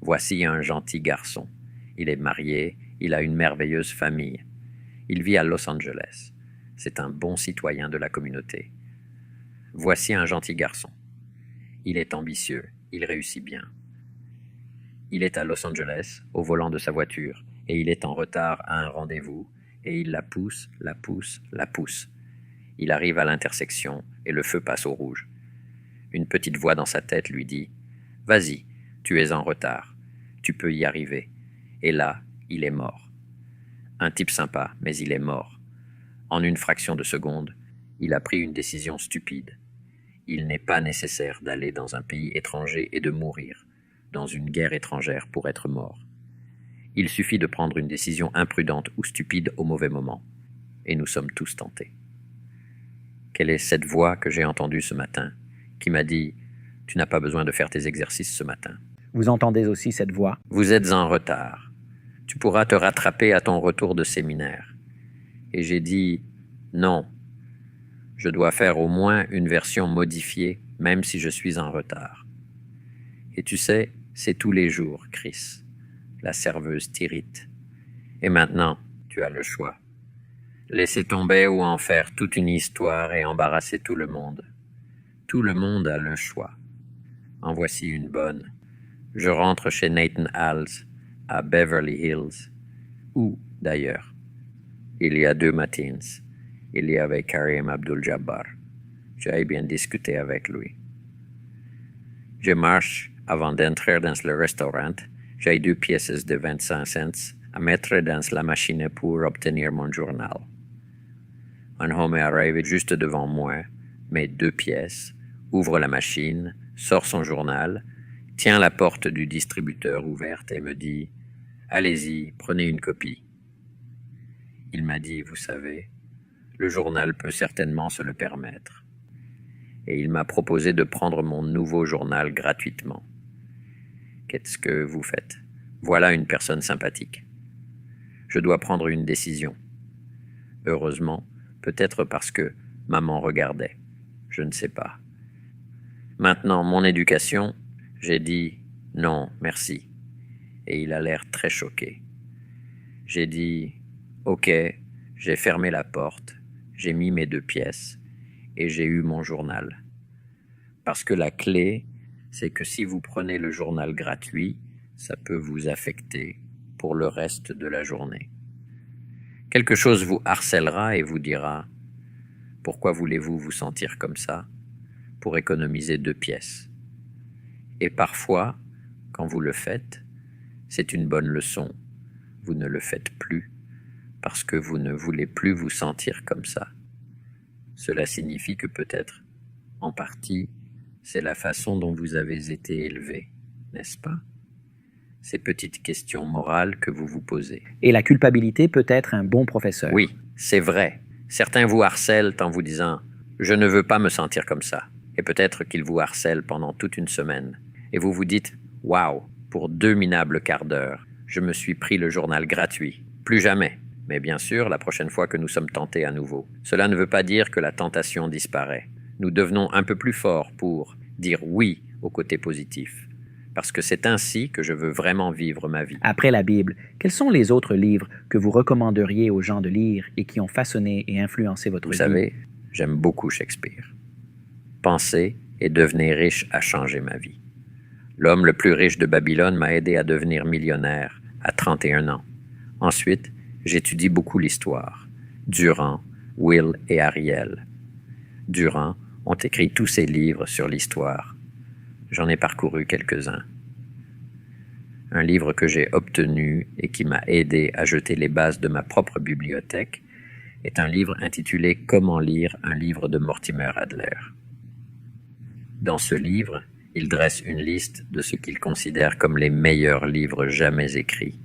Voici un gentil garçon. Il est marié, il a une merveilleuse famille. Il vit à Los Angeles. C'est un bon citoyen de la communauté. Voici un gentil garçon. Il est ambitieux, il réussit bien. Il est à Los Angeles, au volant de sa voiture, et il est en retard à un rendez-vous, et il la pousse, la pousse, la pousse. Il arrive à l'intersection, et le feu passe au rouge. Une petite voix dans sa tête lui dit « Vas-y, tu es en retard, tu peux y arriver. » Et là, il est mort. Un type sympa, mais il est mort. En une fraction de seconde, il a pris une décision stupide. Il n'est pas nécessaire d'aller dans un pays étranger et de mourir, dans une guerre étrangère pour être mort. Il suffit de prendre une décision imprudente ou stupide au mauvais moment. Et nous sommes tous tentés. Quelle est cette voix que j'ai entendue ce matin, qui m'a dit « Tu n'as pas besoin de faire tes exercices ce matin. Vous entendez aussi cette voix? Vous êtes en retard. Tu pourras te rattraper à ton retour de séminaire. » Et j'ai dit « Non. Je dois faire au moins une version modifiée, même si je suis en retard. » Et tu sais, c'est tous les jours, Chris. La serveuse t'irrite. Et maintenant, tu as le choix. Laisser tomber ou en faire toute une histoire et embarrasser tout le monde. Tout le monde a le choix. En voici une bonne. Je rentre chez Nathan Hales, à Beverly Hills. Où, d'ailleurs? Il y a 2 matins. Il y avait Karim Abdul-Jabbar. J'ai bien discuté avec lui. Je marche avant d'entrer dans le restaurant. J'ai 2 pièces de 25 cents à mettre dans la machine pour obtenir mon journal. Un homme arrive juste devant moi, met 2 pièces, ouvre la machine, sort son journal, tient la porte du distributeur ouverte et me dit « Allez-y, prenez une copie. » Il m'a dit « Vous savez, le journal peut certainement se le permettre. » Et il m'a proposé de prendre mon nouveau journal gratuitement. Qu'est-ce que vous faites? Voilà une personne sympathique. Je dois prendre une décision. Heureusement, peut-être parce que maman regardait. Je ne sais pas. Maintenant, mon éducation, j'ai dit « Non, merci ». Et il a l'air très choqué. J'ai dit « Ok », j'ai fermé la porte, j'ai mis mes 2 pièces et j'ai eu mon journal. Parce que la clé, c'est que si vous prenez le journal gratuit, ça peut vous affecter pour le reste de la journée. Quelque chose vous harcèlera et vous dira « Pourquoi voulez-vous vous sentir comme ça ?» pour économiser 2 pièces. Et parfois, quand vous le faites, c'est une bonne leçon. Vous ne le faites plus parce que vous ne voulez plus vous sentir comme ça. Cela signifie que peut-être, en partie, c'est la façon dont vous avez été élevé, n'est-ce pas? Ces petites questions morales que vous vous posez. Et la culpabilité peut être un bon professeur. Oui, c'est vrai. Certains vous harcèlent en vous disant « Je ne veux pas me sentir comme ça ». Et peut-être qu'ils vous harcèlent pendant toute une semaine. Et vous vous dites « Waouh, pour 2 minables quarts d'heure, je me suis pris le journal gratuit. Plus jamais ». Mais bien sûr, la prochaine fois que nous sommes tentés à nouveau. Cela ne veut pas dire que la tentation disparaît. Nous devenons un peu plus forts pour dire oui au côté positif. Parce que c'est ainsi que je veux vraiment vivre ma vie. Après la Bible, quels sont les autres livres que vous recommanderiez aux gens de lire et qui ont façonné et influencé votre vie? Vous savez, j'aime beaucoup Shakespeare. Penser et devenir riche a changé ma vie. L'homme le plus riche de Babylone m'a aidé à devenir millionnaire à 31 ans. Ensuite, j'étudie beaucoup l'histoire. Durand, Will et Ariel. Durand ont écrit tous ces livres sur l'histoire. J'en ai parcouru quelques-uns. Un livre que j'ai obtenu et qui m'a aidé à jeter les bases de ma propre bibliothèque est un livre intitulé « Comment lire un livre de Mortimer Adler ». Dans ce livre, il dresse une liste de ce qu'il considère comme les meilleurs livres jamais écrits.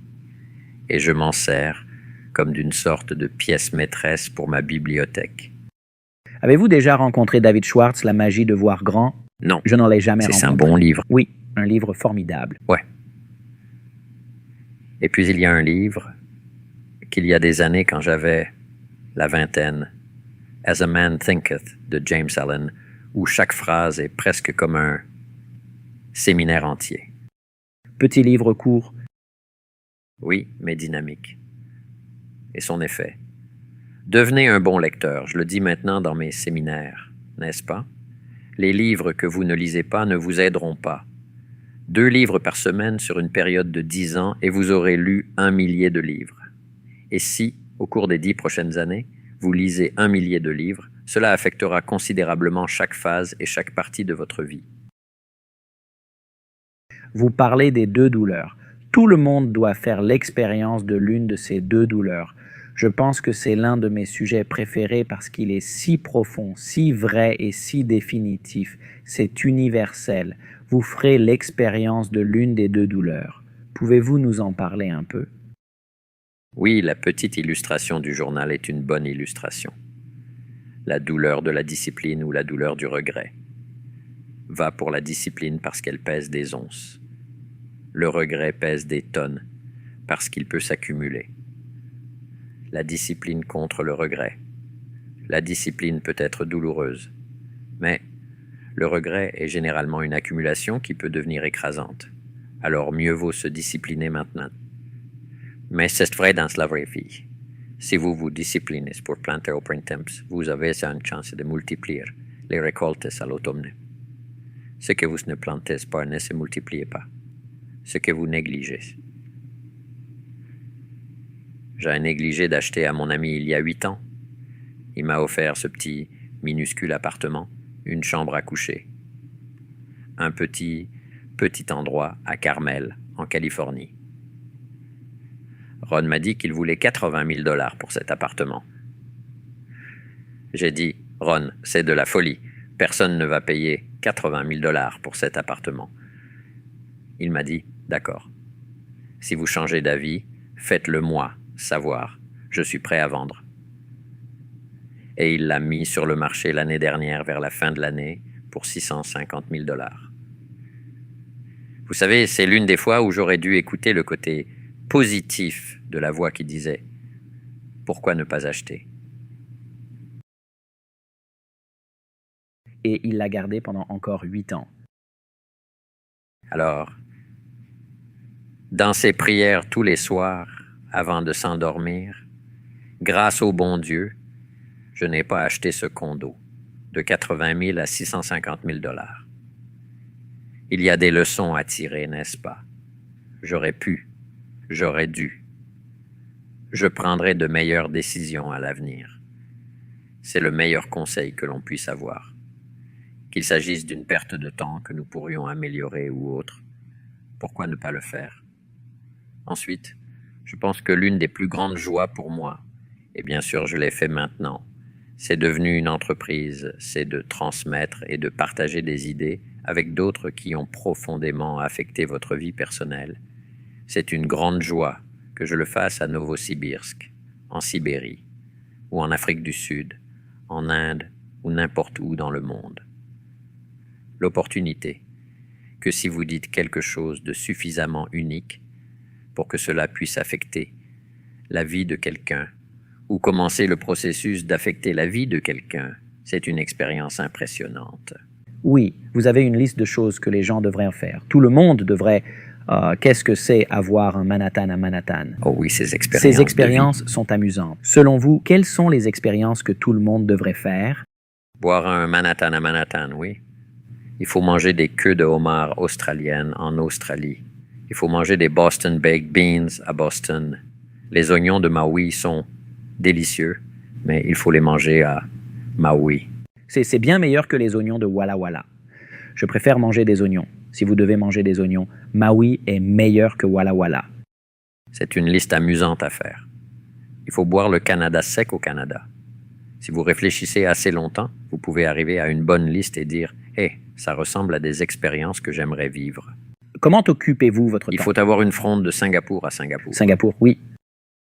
Et je m'en sers comme d'une sorte de pièce maîtresse pour ma bibliothèque. Avez-vous déjà rencontré David Schwartz, La magie de voir grand? Non. Je n'en ai jamais rencontré. C'est un bon livre. Oui, un livre formidable. Ouais. Et puis il y a un livre qu'il y a des années quand j'avais la vingtaine, As a Man Thinketh de James Allen, où chaque phrase est presque comme un séminaire entier. Petit livre court. Oui, mais dynamique. Et son effet. Devenez un bon lecteur, je le dis maintenant dans mes séminaires, n'est-ce pas? Les livres que vous ne lisez pas ne vous aideront pas. 2 livres par semaine sur une période de 10 ans et vous aurez lu 1 millier de livres. Et si, au cours des 10 prochaines années, vous lisez 1 millier de livres, cela affectera considérablement chaque phase et chaque partie de votre vie. Vous parlez des 2 douleurs. Tout le monde doit faire l'expérience de l'une de ces 2 douleurs. Je pense que c'est l'un de mes sujets préférés parce qu'il est si profond, si vrai et si définitif. C'est universel. Vous ferez l'expérience de l'une des 2 douleurs. Pouvez-vous nous en parler un peu? Oui, la petite illustration du journal est une bonne illustration. La douleur de la discipline ou la douleur du regret. Va pour la discipline parce qu'elle pèse des onces. Le regret pèse des tonnes parce qu'il peut s'accumuler. La discipline contre le regret. La discipline peut être douloureuse, mais le regret est généralement une accumulation qui peut devenir écrasante. Alors mieux vaut se discipliner maintenant. Mais c'est vrai dans la vraie vie. Si vous vous disciplinez pour planter au printemps, vous avez une chance de multiplier les récoltes à l'automne. Ce que vous ne plantez pas ne se multiplie pas. Ce que vous négligez. J'ai négligé d'acheter à mon ami il y a 8 ans. Il m'a offert ce petit, minuscule appartement, une chambre à coucher. Un petit endroit à Carmel, en Californie. Ron m'a dit qu'il voulait 80 000 $ pour cet appartement. J'ai dit, Ron, c'est de la folie. Personne ne va payer 80 000 $ pour cet appartement. Il m'a dit, d'accord. Si vous changez d'avis, faites-le moi savoir. Je suis prêt à vendre. Et il l'a mis sur le marché l'année dernière, vers la fin de l'année, pour 650 000 $. Vous savez, c'est l'une des fois où j'aurais dû écouter le côté positif de la voix qui disait « Pourquoi ne pas acheter ?» Et il l'a gardé pendant encore 8 ans. Alors, dans ses prières tous les soirs, avant de s'endormir, grâce au bon Dieu, je n'ai pas acheté ce condo de 80 000 à 650 000 $. Il y a des leçons à tirer, n'est-ce pas? J'aurais pu, j'aurais dû. Je prendrai de meilleures décisions à l'avenir. C'est le meilleur conseil que l'on puisse avoir. Qu'il s'agisse d'une perte de temps que nous pourrions améliorer ou autre, pourquoi ne pas le faire? Ensuite, je pense que l'une des plus grandes joies pour moi, et bien sûr je l'ai fait maintenant, c'est devenu une entreprise, c'est de transmettre et de partager des idées avec d'autres qui ont profondément affecté votre vie personnelle. C'est une grande joie que je le fasse à Novosibirsk, en Sibérie, ou en Afrique du Sud, en Inde ou n'importe où dans le monde. L'opportunité que si vous dites quelque chose de suffisamment unique pour que cela puisse affecter la vie de quelqu'un ou commencer le processus d'affecter la vie de quelqu'un, c'est une expérience impressionnante. Oui, vous avez une liste de choses que les gens devraient faire. Tout le monde devrait... qu'est-ce que c'est avoir un Manhattan à Manhattan? Oh oui, ces expériences. Ces expériences sont amusantes. Selon vous, quelles sont les expériences que tout le monde devrait faire? Boire un Manhattan à Manhattan, oui. Il faut manger des queues de homard australiennes en Australie. Il faut manger des Boston Baked Beans à Boston. Les oignons de Maui sont délicieux, mais il faut les manger à Maui. C'est bien meilleur que les oignons de Walla Walla. Je préfère manger des oignons. Si vous devez manger des oignons, Maui est meilleur que Walla Walla. C'est une liste amusante à faire. Il faut boire le Canada sec au Canada. Si vous réfléchissez assez longtemps, vous pouvez arriver à une bonne liste et dire « Hé, ça ressemble à des expériences que j'aimerais vivre. » Comment occupez-vous votre Il temps? faut avoir une fronde de Singapour à Singapour. Singapour, oui.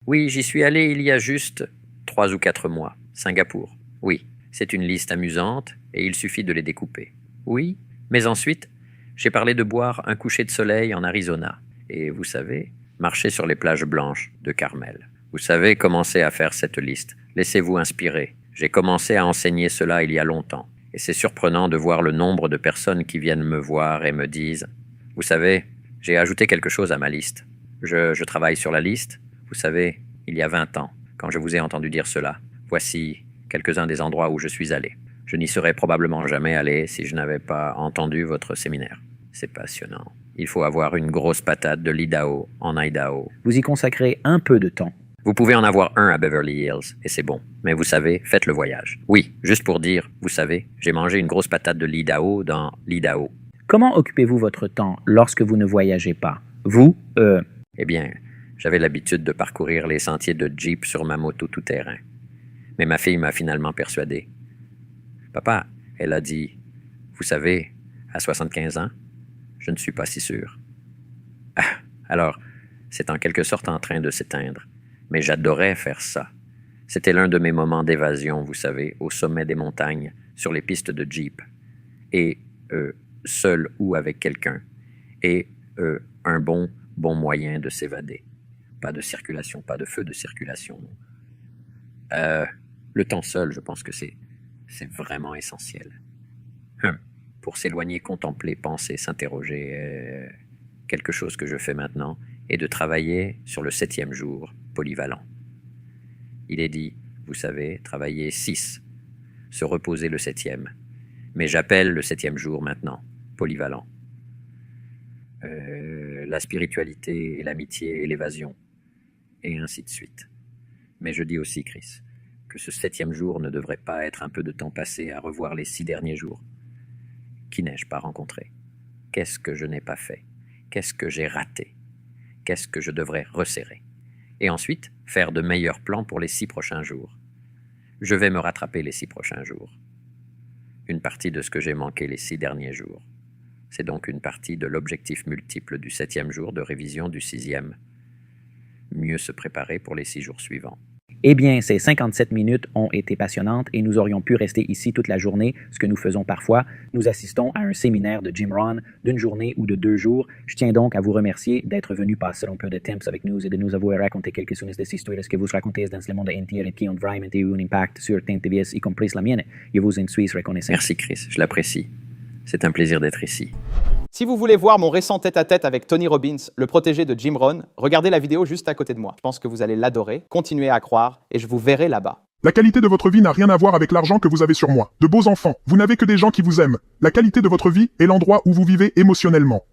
Oui, j'y suis allé il y a juste 3 ou 4 mois. Singapour. Oui, c'est une liste amusante et il suffit de les découper. Oui, mais ensuite, j'ai parlé de boire un coucher de soleil en Arizona. Et vous savez, marcher sur les plages blanches de Carmel. Vous savez, commencez à faire cette liste. Laissez-vous inspirer. J'ai commencé à enseigner cela il y a longtemps. Et c'est surprenant de voir le nombre de personnes qui viennent me voir et me disent « Vous savez, j'ai ajouté quelque chose à ma liste. Je travaille sur la liste. Vous savez, il y a 20 ans, quand je vous ai entendu dire cela, voici quelques-uns des endroits où je suis allé. Je n'y serais probablement jamais allé si je n'avais pas entendu votre séminaire. C'est passionnant. Il faut avoir une grosse patate de l'Idaho en Idaho. Vous y consacrez un peu de temps. Vous pouvez en avoir un à Beverly Hills, et c'est bon. Mais vous savez, faites le voyage. Oui, juste pour dire, vous savez, j'ai mangé une grosse patate de l'Idaho dans l'Idaho. Comment occupez-vous votre temps lorsque vous ne voyagez pas? Vous, Eh bien, j'avais l'habitude de parcourir les sentiers de Jeep sur ma moto tout-terrain. Mais ma fille m'a finalement persuadé. Papa, elle a dit, vous savez, à 75 ans, je ne suis pas si sûr. Ah, alors, c'est en quelque sorte en train de s'éteindre. Mais j'adorais faire ça. C'était l'un de mes moments d'évasion, vous savez, au sommet des montagnes, sur les pistes de Jeep. Et, seul ou avec quelqu'un. Et, un bon moyen de s'évader. Pas de circulation, pas de feu de circulation. Le temps seul, je pense que c'est vraiment essentiel. Pour s'éloigner, contempler, penser, s'interroger, quelque chose que je fais maintenant, et de travailler sur le 7e jour, polyvalent. Il est dit, vous savez, travailler 6, se reposer le 7e. Mais j'appelle le 7e jour maintenant, polyvalent. La spiritualité et l'amitié et l'évasion, et ainsi de suite. Mais je dis aussi, Chris, que ce 7e jour ne devrait pas être un peu de temps passé à revoir les 6 derniers jours. Qui n'ai-je pas rencontré? Qu'est-ce que je n'ai pas fait? Qu'est-ce que j'ai raté? Qu'est-ce que je devrais resserrer? Et ensuite, faire de meilleurs plans pour les 6 prochains jours. Je vais me rattraper les 6 prochains jours. Une partie de ce que j'ai manqué les 6 derniers jours. C'est donc une partie de l'objectif multiple du 7e jour de révision du 6e. Mieux se préparer pour les 6 jours suivants. Eh bien, ces 57 minutes ont été passionnantes et nous aurions pu rester ici toute la journée, ce que nous faisons parfois. Nous assistons à un séminaire de Jim Rohn d'une journée ou de 2 jours. Je tiens donc à vous remercier d'être venu passer un peu de temps avec nous et de nous avoir raconté quelques-unes de ces histoires que vous racontez dans le monde entier et qui ont vraiment eu un impact sur TNTVS, y compris la mienne. Je vous en suis reconnaissant. Merci Chris, je l'apprécie. C'est un plaisir d'être ici. Si vous voulez voir mon récent tête-à-tête avec Tony Robbins, le protégé de Jim Rohn, regardez la vidéo juste à côté de moi. Je pense que vous allez l'adorer, continuez à croire, et je vous verrai là-bas. La qualité de votre vie n'a rien à voir avec l'argent que vous avez sur moi. De beaux enfants, vous n'avez que des gens qui vous aiment. La qualité de votre vie est l'endroit où vous vivez émotionnellement.